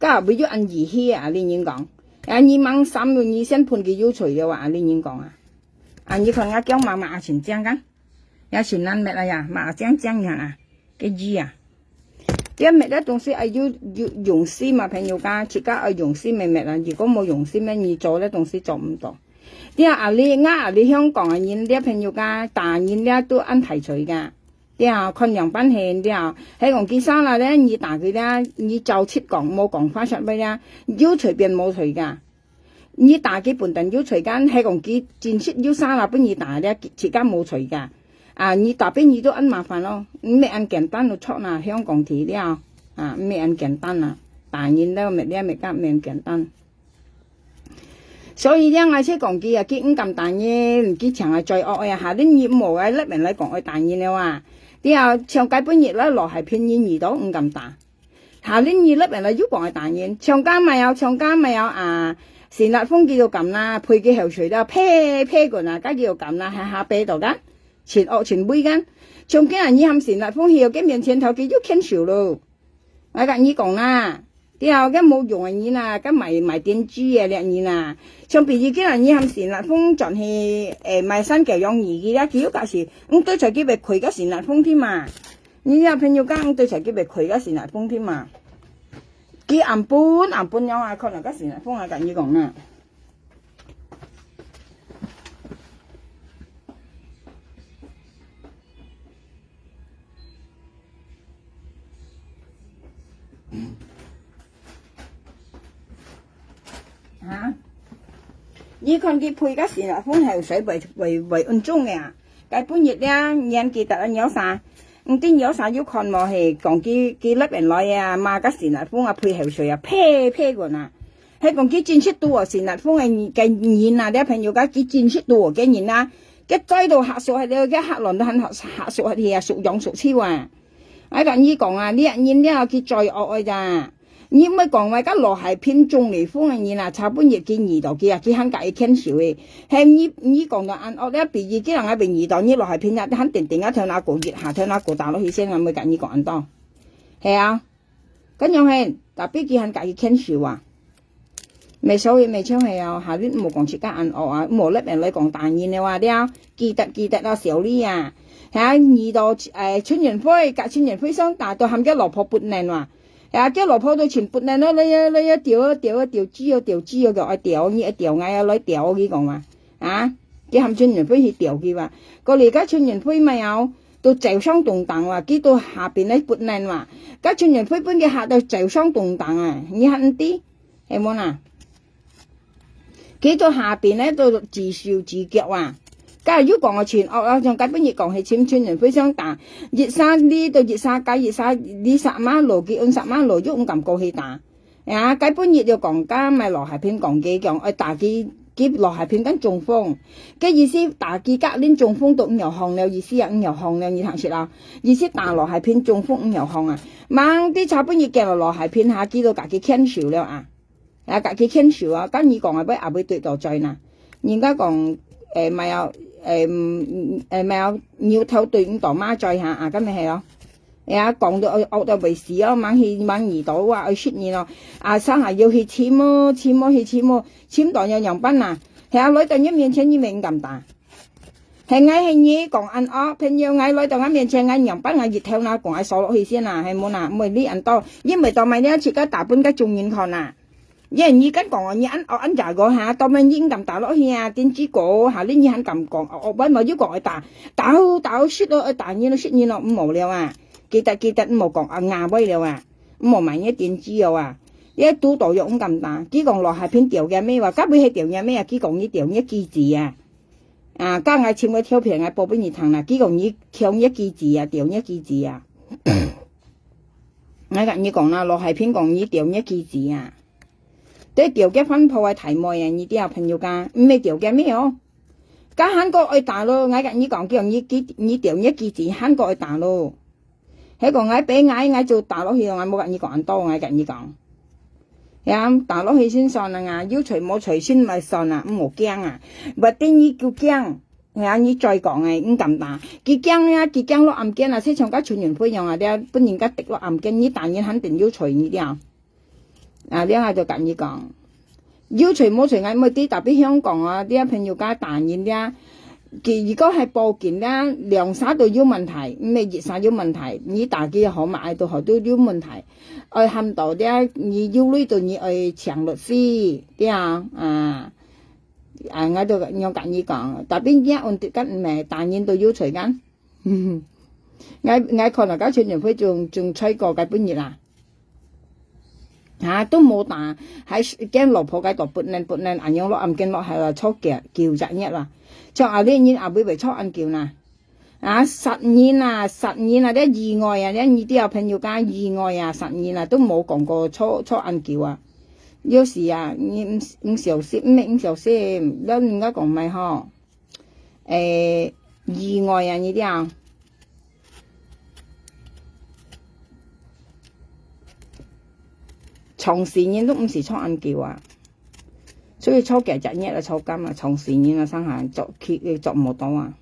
家下為咗按兒戲你應講，2萬3萬2先判佢要除嘅話，你應講你看叫媽錢正㗎，有錢難咩呀？媽正嘅字啲咩咧東西要用心嘛，朋友家自家用心咩如果冇用心你做咧東西做唔到。啲你香港人啲朋友家大人咧都按提除㗎。看兩班戲喺講見生啦咧，你打佢咧，你就切講冇講翻出咩呀？要隨便冇隨噶，你打佢半頓要隨間喺講佢戰出要生啦，不你打咧，切間冇隨噶。你打邊你都按麻煩咯，咩按簡單就出啦，香港題了咩按簡單啦，大人咧咪夾咩簡單。所以咧，我先講佢佢唔咁大人，佢長係罪惡下啲業務甩人嚟講佢大人了話。長街本熱咧落係偏遠耳朵唔咁大，下年二粒人嚟要講係大煙，長街咪有善立峰叫做咁啦，配嘅後隨啦，啤個家叫做咁啦，喺下邊度噶，前背間，長街人以含善立峰去嘅面前頭叫做傾潮咯，我跟你講啦。冇用咁賣電珠靚像比如啲人以含善立峰轉去賣新舊用兒嘅佢嗰時對隨佢被佢嘅善立峰添嘛，你朋友間對隨佢被佢嘅善立峰添嘛，佢暗半樣可能嘅善立峰跟你講啦。你看佢配嘅善立峰係水為按中嘅佢本日咧年紀大有啥啲有啥要看冇係講佢粒人來買嘅善立峰配後水啤個係講佢戰出到善立峰嘅年啲朋友家佢戰出到嘅年佢再到客數係你嘅客人都肯客數係屬樣屬超我跟你講呢一年咧佢再惡咋。你咪講話而家落係偏中嚟風嘅嘢啦，差半日見二度佢肯介意傾少嘅，係你講到按惡咧，別啲人喺邊二度，你落係偏一肯定跳那個熱下跳那個大落去先，我咪跟你講按多，係咁樣係，特別佢肯介意傾少未所謂未唱係下啲冇講出家按惡冇甩人嚟講大言嘅話啲記得小呢係二度春園灰隔春園灰霜大到冚家落破半年叫老婆都全部呢，你一調豬個愛調，你一調嗌來調佢講嘛，佢含春元輝去調佢話，個而家春元輝咪有到袖雙動盪話，佢到下邊咧撥爛話，家春元輝本嘅下到袖雙動盪啊，你肯啲係冇啦？佢到下邊咧到自笑自腳啊！假如講我全惡啊，仲根本亦講係簽春元輝相打，熱沙呢到熱沙街熱沙呢十馬路佢按十馬路喐咁過去打，根本亦要講家咪羅下片講幾講，打佢羅下片跟中風，嘅意思打佢隔年中風到五油項了意思啊，五油項了你睇出啦，意思打羅下片中風五油項啊，猛啲差本亦見落羅下片下見到隔佢牽手了啊！隔佢牽手啊，跟你講啊，不對到罪啦。人家講咪有咪有搖頭對五朵媽罪下咁咪係咯。講到惡到為事咯，猛耳朵話去出現咯。生下要去簽咯，簽到有洋賓啊。女到一面前一面咁大。係你講ăn惡，朋友女到一面前洋賓熱頭啦，講鎖落去先啦，係冇啦，唔係呢人多，因為到咪呢次家大半家仲遠看啦。因為你跟講你ăn già個下，到咪應咁打落去啊，點知個下呢你肯咁講，我搵咪要講打好雪咯，打嘢咯雪嘢咯，唔無聊啊，記得唔好講牙威了啊，唔好買一點知了啊，一嘟到肉咁大，佢講落下片掉嘅咩話，根本係掉嘅咩啊，佢講你掉一幾字啊，加嗌簽個條片啊，報俾你聽啦，佢講你跳一幾字啊，掉一幾字啊，我跟你講啦，落下片講你掉一幾字啊。對調嘅分鋪係題目啊！你啲有朋友㗎，唔係調嘅咩哦？家韓國愛打咯，我跟你講叫你調一幾字，韓國愛打咯。喺個我俾我做打落去，我冇跟你講多，我跟你講。打落去先算啦，要除冇除先咪算啦，唔好驚啊！或者你叫驚，你再講唔咁打，佢驚落暗驚啊！即係像家傳完灰樣啊！啲本人家滴落暗驚，你但然肯定要除你啲啊！呢我就跟你講，要除冇除嗌冇啲特別香港啊啲朋友家彈嘢啲，佢如果係報件咧，涼沙都有問題，咩熱沙有問題，你打機好買到好多有問題，愛喊到啲你要呢度你愛請律師啲我就我跟你講，特別而按啲緊唔係彈嘢都要除緊，我可能家傳完會仲吹過嘅半日啦。都冇打，喺驚老婆喺度撥爛，硬樣落暗驚落係啦，初叫隻nhất啦，就呢嘢會為初暗叫啦，實驗啲意外啊，啲有朋友家意外啊，實驗都冇講過初暗叫啊，有時你唔小心，你應該講咪嗬，意外啊呢啲長時間都唔是初暗叫啊，所以初幾日啊，初金啊，長時間啊，生下作唔到啊。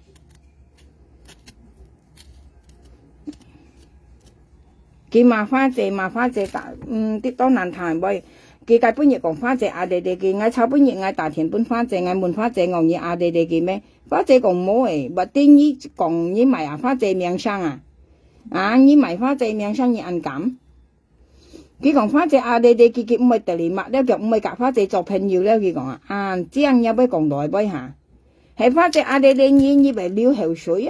佢麻花姐，啲多難談喂。佢介本日講花姐阿弟弟嘅，我炒本日我大田本花姐，我門花姐我嘢阿弟弟嘅咩？花姐講冇誒，或者你講你買花姐名聲你買花姐名聲你暗感。佢講花姐弟弟佢唔係特別密咧，就唔係夾花姐做朋友咧。佢講這樣有咩講來杯下？係花姐弟弟你以為撩口水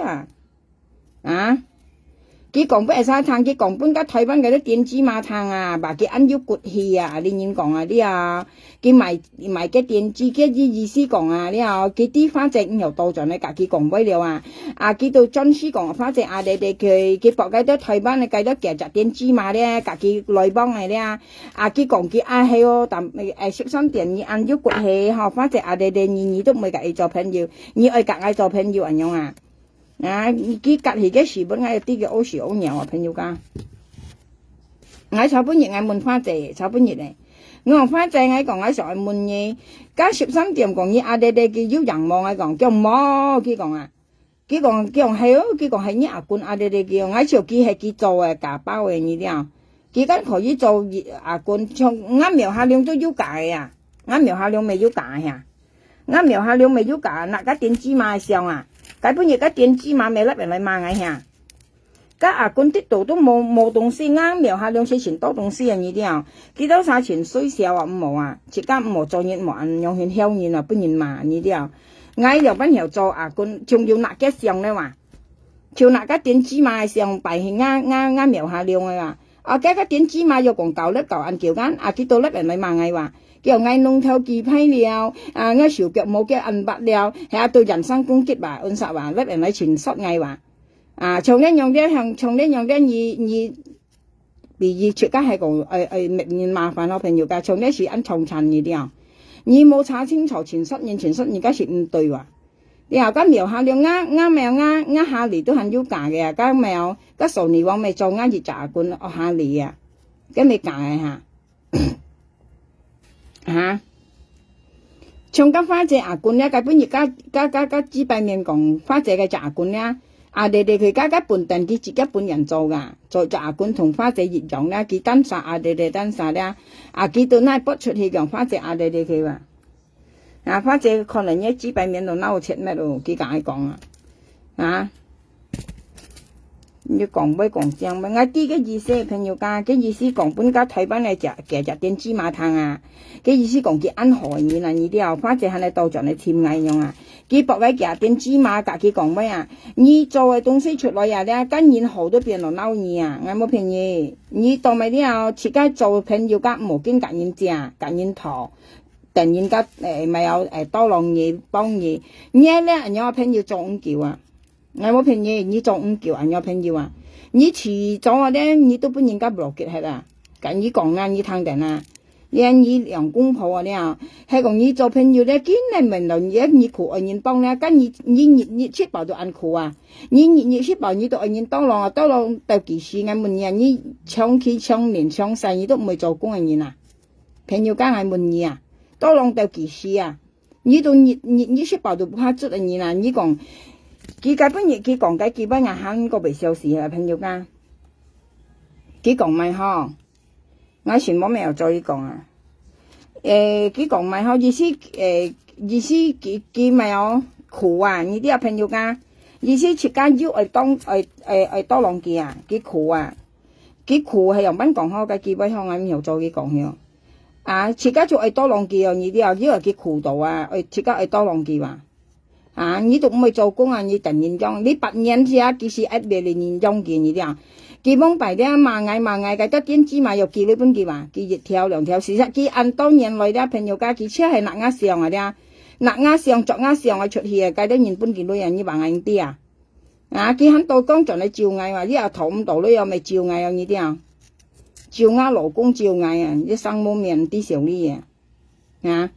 佢講本沙灘，佢講本家台灣嗰啲電子馬桶話佢按要骨氣你點講佢賣嘅電子嘅意思講佢啲花姐又到咗你佢講不了佢到真書講花姐弟弟佢博嘅都台灣你計得夾雜電子馬咧，佢內幫佢佢講佢係哦，但小心點你按要骨氣花姐弟弟你都唔會夾做朋友，你愛夾做朋友樣佢隔起嘅時本我有啲嘅好時好nhiều朋友家，我炒本日我問花姐，炒本日嚟，我講花姐我講我上去問嘢，加13點講嘢弟弟佢要人望我講叫冇，佢講佢講係哦，佢講係你官弟弟叫，我朝佢係佢做假包嘅呢啲佢跟可以做官，從我苗下兩都要假我苗下兩未要假我苗下兩未要假，那個電子碼上解本日個電子碼未甩人嚟罵我家阿公啲度都冇東西啱描下兩些錢多東西啊呢啲啊，幾多晒錢衰少啊唔冇啊，自家唔冇做嘢冇人用去挑嘢啊，不然嘛呢啲啊，嗌又不又做阿公，仲要拿嘅上咧話，就拿個點芝麻上擺去啱描下量嘅話，啊家個點芝麻又講舊粒舊按橋間，啊幾多粒人嚟罵嗌話。叫嗌弄頭幾批了，啊嗌小腳冇嘅銀白了，係對人身攻擊話，按實話，甩人喺前失嗌話，啊從呢樣啲向從呢樣啲而出家係講明麻煩咯，朋友㗎，從呢是按重陳嘅啲啊，你冇查清楚前失而家是唔對話，你後家描下了啱咪啱下嚟都很要價嘅，家咪有家傻你話咪做啱熱炸罐下嚟啊，咁咪價下。嚇！從家花姐阿官咧，基本而家紙幣面講花姐嘅阿官咧，阿弟佢家本定佢自己本人做噶，做阿官同花姐一樣咧，佢單殺阿弟單殺咧，阿佢都拉不出去講花姐阿弟佢話，啊花姐可能一紙幣面度撈出咩咯，佢講啊，啊！你講咩講正咩？我啲嘅意思朋友家嘅意思講本家台灣嚟食點芝麻湯啊，嘅意思講佢安害你啦，呢啲啊，花姐係你到場嚟添藝用啊，佢博位食點芝麻，佢講咩啊？你做嘅東西出來呀，咧跟然後都變到撈你啊，我冇便宜，你當咪啲啊，自己做朋友家冇經隔人食，隔人淘，突然間咪有多浪嘢幫嘢，你咧人有朋友做唔叫啊？我冇便宜，你做唔叫人有朋友啊？你遲咗咧，你都本人家落結係啦。咁你講啊，你聽定啦。你兩公婆啊，你啊，係講你做朋友咧，見你明到你苦愛人幫咧，跟你吃飽就ăn苦啊。你吃飽你都愛人當浪到幾時？我問你，你長期長年長世你都唔會做工嘅人啊？朋友間係問你啊，當浪到幾時啊？你吃飽就不怕出嘅人啊？你講。佢根本佢講緊基本上喊個微笑時啊，朋友家，佢講咪嗬，我全部未有再講啊。佢講咪嗬，意思佢咪有苦啊？呢啲啊朋友家，意思出家要當多浪嘅啊，佢苦啊，佢苦係用乜講嗬？佢基本上我唔有再佢講嘅，啊出家做多浪嘅啊，呢啲啊，因為佢苦到啊，出家多浪嘅話。啊！你都唔會做工啊！你突然間，你8年之後其實一別嚟年中見你啲啊，基本擺啲螞蟻嘅得點芝麻又幾呢本嘅話，佢一條兩條，事實佢按當年來啲朋友家佢車係拿壓上啊啲，拿壓上作壓上啊出去啊，計得年本嘅女人你話硬啲啊！啊！佢喺度講盡你照嗌話，呢頭唔到女又咪照嗌啊呢啲啊，照嗌老公照嗌啊，一生冇面啲少呢嘢啊！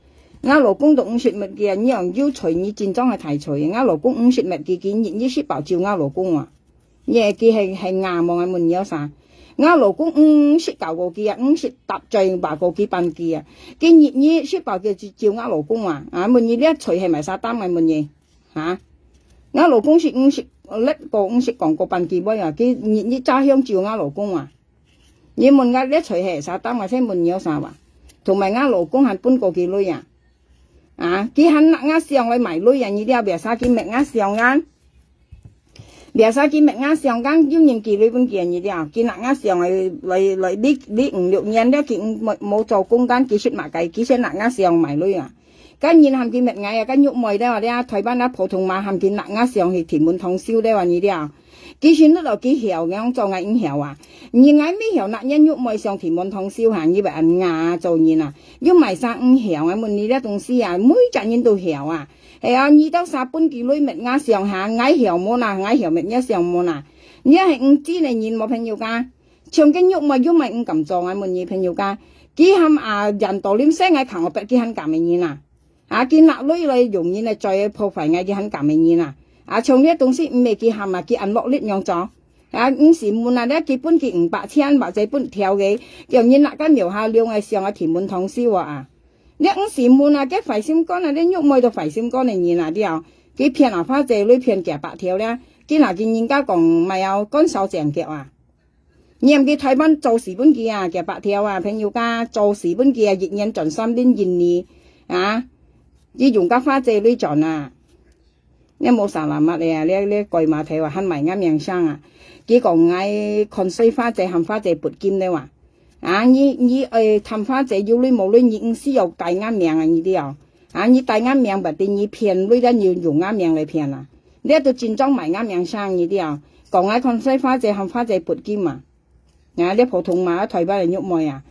我老公讀50物嘅，你又要隨你戰爭係提除嘅。我老公50物嘅建議，你書包照我老公啊，嘢佢係硬望係問有啥？我老公50舊個嘅啊，50搭罪話個幾班嘅啊，建議你書包嘅照我老公啊，啊問你呢一除係咪沙單嘅問嘢嚇？我老公是50叻個50講個班嘅妹啊，佢你揸香照我老公啊，你問我呢一除係沙單或者問有啥話？同埋我老公係搬過幾女啊？啊！佢肯拿啱上嚟賣女人，呢啲啊，別晒佢搣啱上間，別晒佢搣啱上間，要認幾女本件呢啲啊，佢拿啱上嚟呢5、6年咧，佢冇做工間，佢出賣計，佢先拿啱上賣女啊。跟然含佢搣啱啊，跟喐妹咧話咧，台灣啊普通話含佢拿啱上去填滿通宵咧話呢啲啊。佢算得落幾曉嘅，做藝唔曉啊！而藝咩曉，那人喐咪上田門通宵行，以為人牙做嘢啊！喐咪生唔曉啊！問你啲東西啊，每隻人都曉啊！係啊，你到3本幾女物牙上下，藝曉冇啦，藝曉物一上冇啦！你係唔知你冇朋友家，長經喐咪唔咁做啊！問你朋友家，幾冚啊人道念聲藝求我別幾肯夾命嘢啊！啊見那女嚟容易嚟再破壞藝幾肯夾命嘢啊！啊，從呢東西唔係佢冚啊，佢按落力樣咗。啊，時滿啊咧，基本佢500千或者半條嘅，讓人那間苗下量係上啊填滿通宵啊！你時滿啊，嘅肥心肝啊，你喐妹到肥心肝嚟現啊啲啊，佢騙啊花姐女騙夾8條咧，佢嗱見人家講咪有乾手正腳啊！你唔記台灣做時本嘅啊，夾8條啊，朋友家做時本嘅啊，熱人盡心啲現你啊，要用家花姐女盡啊！你冇啥難乜嘅，你貴馬睇話很埋啱命生啊，佢講嗌看水花姐含花姐撥劍你話，你探花姐要你冇你唔需要大啱命啊呢啲啊，你大啱命不定你騙你都要用啱命嚟騙啊，你都戰裝埋啱命生呢啲啊，講嗌看水花姐含花姐撥劍啊，你普通話台灣人喐妹啊，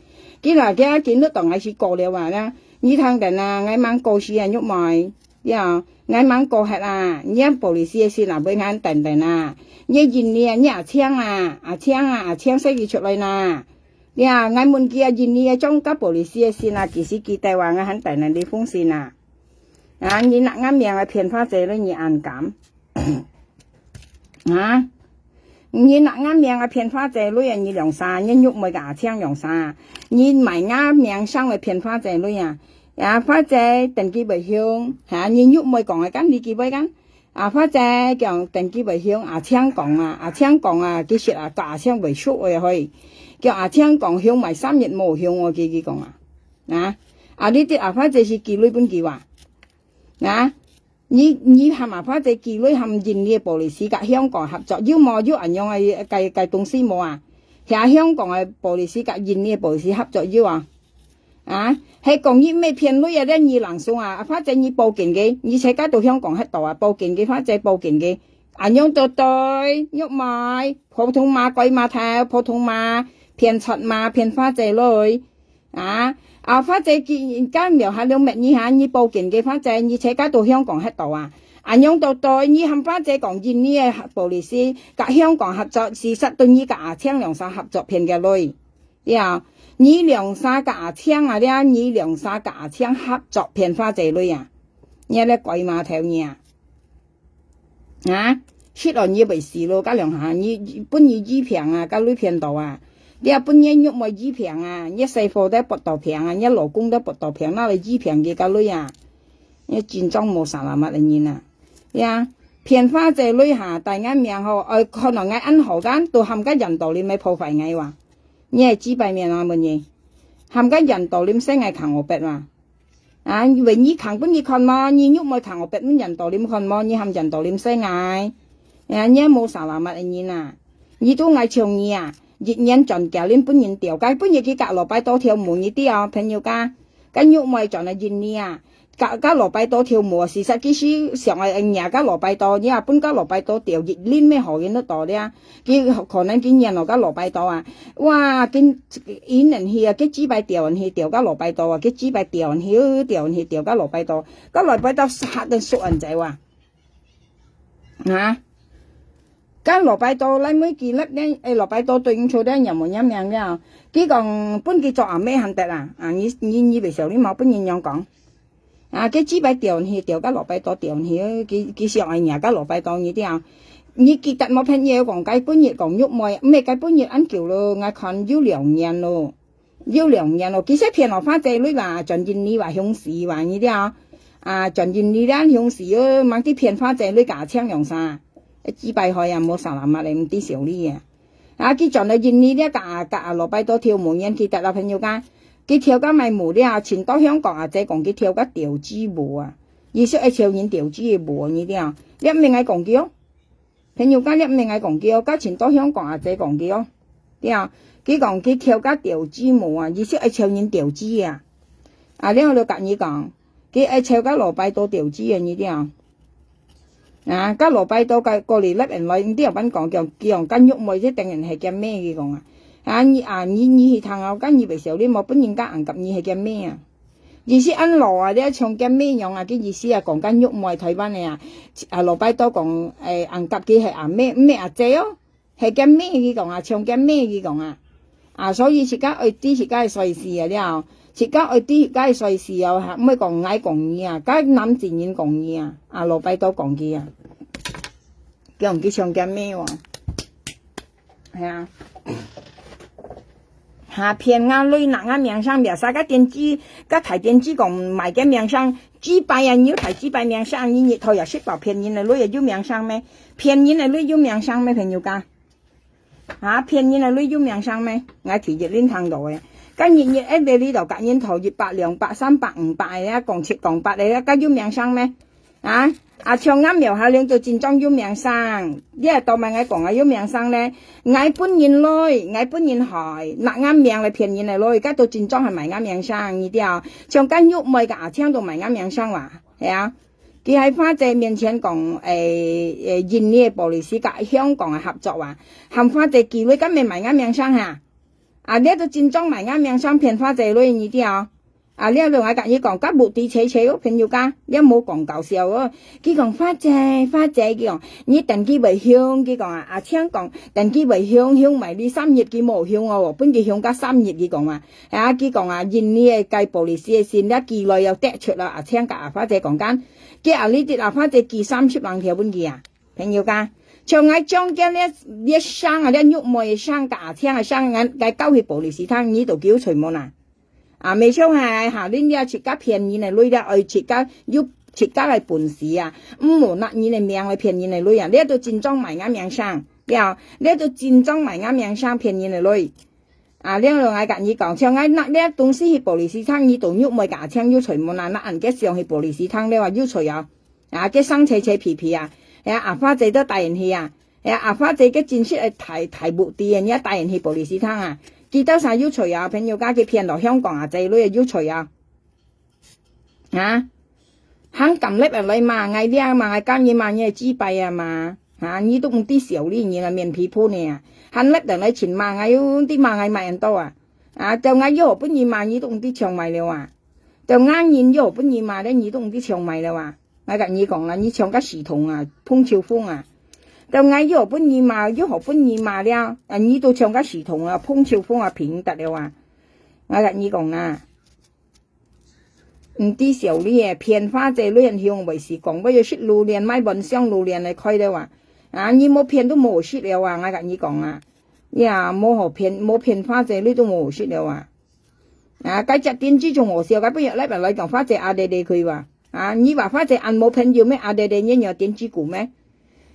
佢話佢見到當係是過了話啦，你聽定啊，嗌晚過時人喐妹。呀，嗌晚過客啊，你保利斯先嗱俾眼等等啊，你現你啊，你阿槍啊，阿槍識佢出嚟啦，呀，嗌門記啊，現你啊，裝甲保利斯先啊，其實佢哋話嗌肯等等啲風扇啊，你嗱啱命啊，騙花姐咧，你眼感，你嗱啱命啊，騙花姐女啊，你兩三，你喐咪個阿槍兩三，你埋啱命生嚟騙花姐女啊。花姐定機為香，你喐咪講係緊你幾位緊？花姐講定機為香，阿青講佢說啊，阿青為熟嘅可叫阿青講香埋3日冇香我佢講呢啲花姐是幾女本幾話？你係咪花姐幾女含現嘅保利斯甲香港合作？要麼要人用係計東西冇啊？係香港嘅保利斯甲現嘅保利斯合作要啊？係講啲咩騙女啊？咧二人送啊！花姐你報警嘅，而且家到香港喺度啊，報警嘅花姐報警嘅，人用對喐埋普通話貴碼頭，普通話騙柒碼騙花姐女花姐見家苗下兩日以下，你報警嘅花姐，而且家到香港喺度啊，人用對你含花姐講現呢個保利斯甲香港合作，事實對你甲阿青兩手合作騙嘅女，你兩三個阿青啊，你兩三個阿青合作騙花姐女啊，你咧鬼馬頭你出來你未事咯，加兩下你本意醫平啊，加女騙到啊，你本意喐咪醫平啊，你細貨都搏到平啊，你老公都搏到平，那你醫平嘅加女啊，你戰爭冇啥難乜嚟你啊，騙花姐女下大眼命號，可能嗌恩豪間到冚家人道你咪破費嗌話。你係知白面啊乜嘢？冚家人道你聲係扛我白嘛？以為你扛本你看嘛？你喐咪扛我白咁人道你看嘛？你冚人道你聲嗌，你冇啥難乜嘢啊？你都嗌唱你啊！熱人盡教你本人調解，本日佢隔羅擺多條門呢啲啊，朋友家，跟喐咪盡係熱你啊！隔羅擺多條門，事實幾時上係人家羅擺多，你話本家羅擺多調熱鏈咩何見得多啲啊？佢可能見人羅家羅擺多啊！哇，見演人去啊，佢只擺調人去調家羅擺多啊，佢只擺調人去調家羅擺多，家羅擺多嚇到熟人仔話家羅擺多拉妹見粒咧，羅擺多對應錯咧，又冇一樣嘅，佢講本佢作阿咩肯得啊？你為時候你冇本人樣講。佢只擺調人去調家羅擺多調人去，佢上係人家羅擺多呢啲啊！你記得冇朋友講解本日講喐妹，咩解本日按叫咯，我看要2年咯，其實騙我花姐女話盡見你話凶事話呢啲盡見你啲凶事咯，猛啲騙花姐女假槍用晒，只擺開啊冇啥難乜嚟唔啲少呢佢盡係見你啲架羅擺多條門人記得啦朋友間。佢跳緊咪無啲前到香港阿姐講佢跳緊調子舞啊，意思係跳緊調子嘅舞呢啲一命係講叫，朋友間一命係講叫，加前到香港阿姐講叫，佢講佢跳緊調子舞啊，意思係跳緊調子啊，呢我就隔你講，佢係跳緊羅擺多調子啊呢啲加羅擺多過嚟粒人來，啲人揾講叫人跟喐妹即定人係叫咩嘅講你去探我跟以為時候你冇本人家人及你係叫咩啊？意思按羅啊，你唱叫咩樣啊？嘅意思講緊喐妹台灣嘅羅擺多講人及嘅係咩阿姐哦，係叫咩嘅講唱叫咩嘅講所以自家去啲自家係瑞士啊，自家去啲自家係瑞士又嚇咩講嗌講嘢家諗自然講嘢羅擺多講嘅叫人叫唱叫咩喎？係騙女男名聲苗晒個電子個台電子講賣嘅名聲，幾百人要提幾百名聲，你日頭又識到騙人嘅女又要名聲咩？騙人嘅女要名聲咩？朋友家騙人嘅女要名聲咩？我條熱鏈聽到嘅，跟日喺你呢度隔煙頭100、200、300、500咧，講7講8你咧，梗要名聲咩？像啱苗下兩做戰裝要命生，因為當咪我講要命生咧，我本人來，我本人害，拿啱命嚟騙人嚟來，而家到戰裝係咪啱命生呢啲啊？像間喐咪嘅牙槍都咪啱命生話，係啊？佢喺花姐面前講印尼嘅玻璃斯甲香港嘅合作話，含花姐叫你今日咪啱命生嚇，呢度戰裝咪啱命生騙花姐女呢啲啊？呢度我隔意講，家目的扯嗰朋友家，你冇講搞笑喎。佢講花姐，佢講你等佢未香，佢講阿青講等佢未香埋你3日佢冇香喎，本佢香加3日佢講話，佢講印尼嘅計玻璃斯嘅線，一寄來又跌出啦，阿青甲阿花姐講緊，佢呢啲阿花姐寄30萬條本佢朋友家，像我將嘅呢生呢喐妹生甲阿青嘅生眼，計交去玻璃斯湯呢度叫除冇啦。未想係下年呢設家騙人嚟女啦，設家要設家係本事啊，冇拿人嚟命嚟騙人嚟女啊，呢度戰裝埋啱命生，呢度戰裝埋啱命生騙人嚟女，呢度我隔意講，像我拿呢東西去玻璃市場呢度喐咪架槍要除冇啦，拿人家上去玻璃市場你話要除啊，嘅生扯扯皮皮啊，阿花仔都帶人去啊，阿花仔嘅戰術係提目啲人一帶人去玻璃市場啊。記得晒要除啊，朋友家嘅騙落香港仔女要除啊，肯撳叻嚟嘛，嗌啲嘛，嗌間嘢嘛，嘢係紙幣啊嘛，呢都唔啲少呢嘢係面皮鋪呢，肯叻嚟錢嘛，嗌要啲嘛嗌賣人多啊，就嗌要本嘢嘛，呢都唔啲長賣了啊，就啱現要本嘢嘛咧，呢都唔啲長賣了啊，我隔你講啦，呢長家時同啊，碰潮風啊。就嗌要學本意嘛，要學本意嘛了，呢度唱家時同啊，碰潮風啊片得了啊，我隔你講啦，唔知時候呢嘢騙花姐女人向為是講，不如說路連買本箱路連嚟開了話，你冇騙都冇說了啊，我隔你講啊，冇學騙冇騙花姐女都冇說了啊，計隻點知仲我笑，計不如嚟嚟講花姐阿弟弟佢話，你話花姐按冇朋友咩？阿弟弟一樣點知估咩？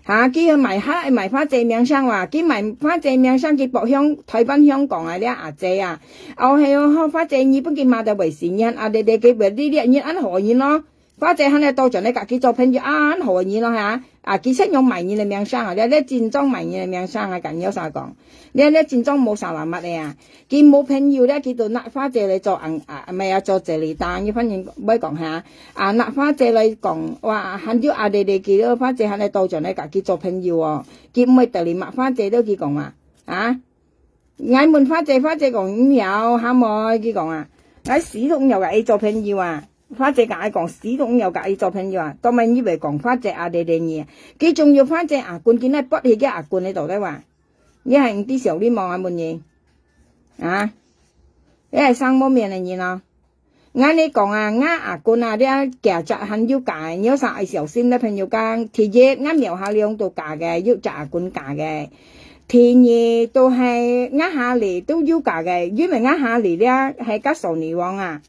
佢去賣花姐命生話，佢賣花姐命生佢博台灣香港呢阿姐啊，係花姐你本佢賣就為善人，阿弟弟佢為呢啲人按何人咯，花姐肯定多咗你自己做朋友按何人咯佢識用賣人嘅命生你戰裝賣人嘅命生咁有啥講，你戰裝冇啥話乜啊，佢冇朋友佢就拿花姐嚟做做謝利單，你反正咪講下拿花姐嚟講話很少阿弟弟佢花姐肯定多咗你自己做朋友佢唔會特嚟抹花姐都佢講嗌問花姐講唔有啱冇佢講我死都唔有嘅做朋友花姐講講死都唔有嘅做朋友當咪以為講花姐阿弟弟嘢，佢仲要花姐牙冠見咧筆起嘅牙冠喺度咧話，你係唔啲時候你望下門嘢你係生冇面嚟嘢咯，你講牙冠啲夾雜很要價，有啥時候先咧朋友講，天熱啱苗下兩度價嘅，要紮牙冠價嘅，天熱都係啱下嚟都要價嘅，因為啱下嚟咧係加傻尼王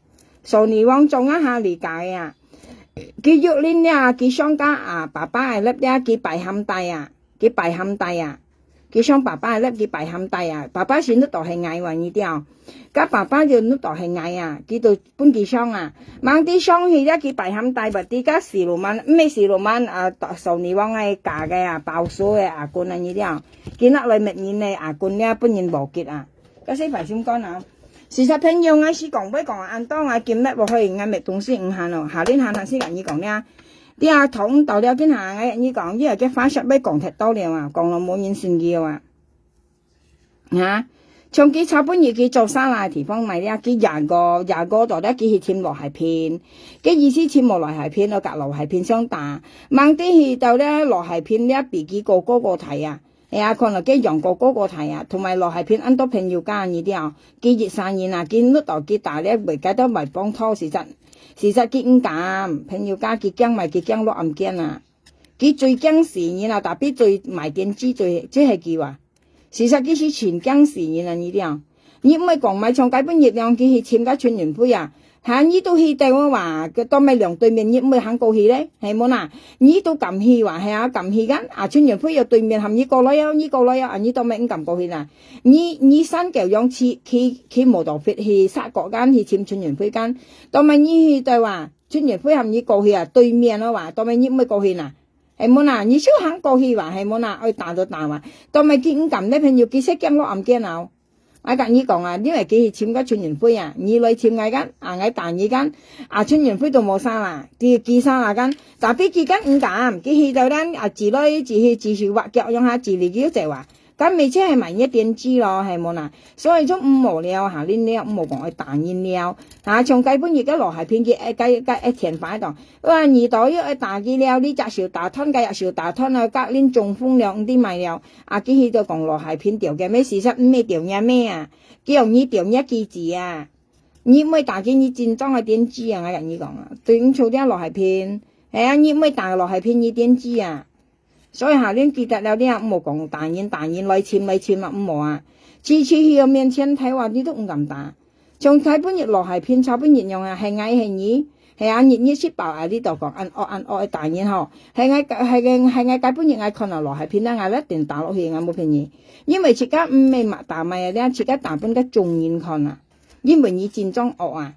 傻尼王做啱下嚟價佢約恁佢商家爸爸係粒佢擺冚低佢擺冚低佢想爸爸係粒佢擺冚低爸爸先都度係嗌話呢啲家爸爸就都度係嗌佢度搬佢商掹啲商去佢擺冚低吧，啲家16萬咩16萬傻尼王係價嘅爆數嘅牙冠呢啲佢拿來明年嘅牙冠呢本人無結家先排先乾事實朋友我是講不講按當見得落去我咪東西唔行咯，下年行先人講呢啲統到了今下我人講因為嘅花實咪講太多了講到冇人信嘅長期炒本嘢佢做沙拉地方咪咧佢廿個度咧佢去簽落係片，嘅意思簽落來係片咯，隔落係片相打，猛啲去到咧落係片呢一邊幾個個睇可能嘅楊個個睇同埋落係片很多朋友間呢啲佢熱生意佢碌到佢大咧為解都咪幫拖事實佢唔敢朋友家佢驚咪佢驚落暗驚佢最驚事業特別最賣電子最即係佢話事實佢是全驚事業呢啲你唔係講咪從基本業量佢去簽家全員會呢都去對我話佢當咪兩對面你唔會肯過去咧係冇啦呢都撳去話係撳去緊全員會有對面含呢個咯呢個咯呢都咪唔撳過去啦呢新舊樣似佢冇度fit去殺國間去簽全員會間當咪呢去對話春節會含你過去啊，對面咯話，當咪你咪過去呐，係冇呐，你少肯過去話係冇呐，愛打就打嘛，當咪見咁咧，朋友幾識驚落暗驚鬧。我跟你講啊，因為佢去參加春園會啊，二來參加間，我大二間，春園會都冇生啦，佢記生啦間，但比佢間唔敢，佢去到咧自來自去自樹畫腳用下自力叫就話，咁未車係買一點知咯，係冇啦，所以都唔無聊嚇，呢啲唔無講去打飲料嚇，從基本而家落係偏嘅填擺檔，哇二代要去打嘅料，呢隻小大吞嘅入小大吞啊，隔年中風兩啲賣料，佢去到講落係偏調嘅咩事實咩調嘢咩啊，叫你調一記字啊，你唔會打嘅你戰裝係點知啊？我跟你講啊，對唔錯啲落係偏，係啊，你唔會打落係偏你點知啊？所以下年記得了啲啊，唔好講大煙來簽啊，唔好啊！次去到面前睇話你都唔敢打，從睇本日落係偏炒本日用啊，係嗌係你，係啊熱識爆啊呢度講按惡大煙嗬，係嗌解本日嗌看落落係偏啦，嗌一定打落去嗌冇偏嘢，因為自家唔係麥打咪啊啲，自家打本嘅重煙看啊，因為你戰爭惡啊，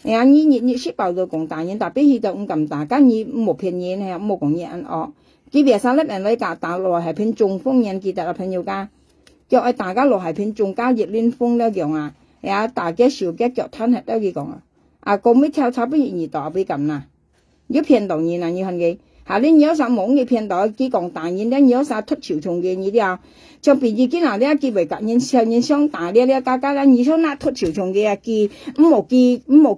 係啊你熱識爆到講大煙，但比起到唔敢打，跟你冇偏嘢係冇講嘢按惡。佢別生粒人嚟架打落係片中風人記得啦朋友家，叫愛大家落係片中加熱暖風了樣啊，呀大家小嘅腳吞係都佢講啊，個咩跳炒不如二代俾咁啦，要騙到人啊要恨佢，下年有啥懵嘅騙到佢講大人咧有啥突潮蟲嘅呢啲啊，像別自己嗱啲結為隔人上人相大呢家家咧，而且嗱突潮蟲嘅啊記唔冇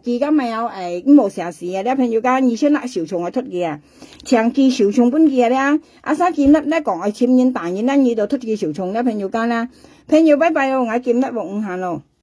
記咁咪有唔冇成事啊啲朋友家，而且嗱潮蟲係出嘅啊。長期小蟲本嘅咧，阿三見粒咧講係簽煙大煙咧，呢度出嘅小蟲咧，朋友間啦，朋友拜拜咯，我見粒黃五下咯。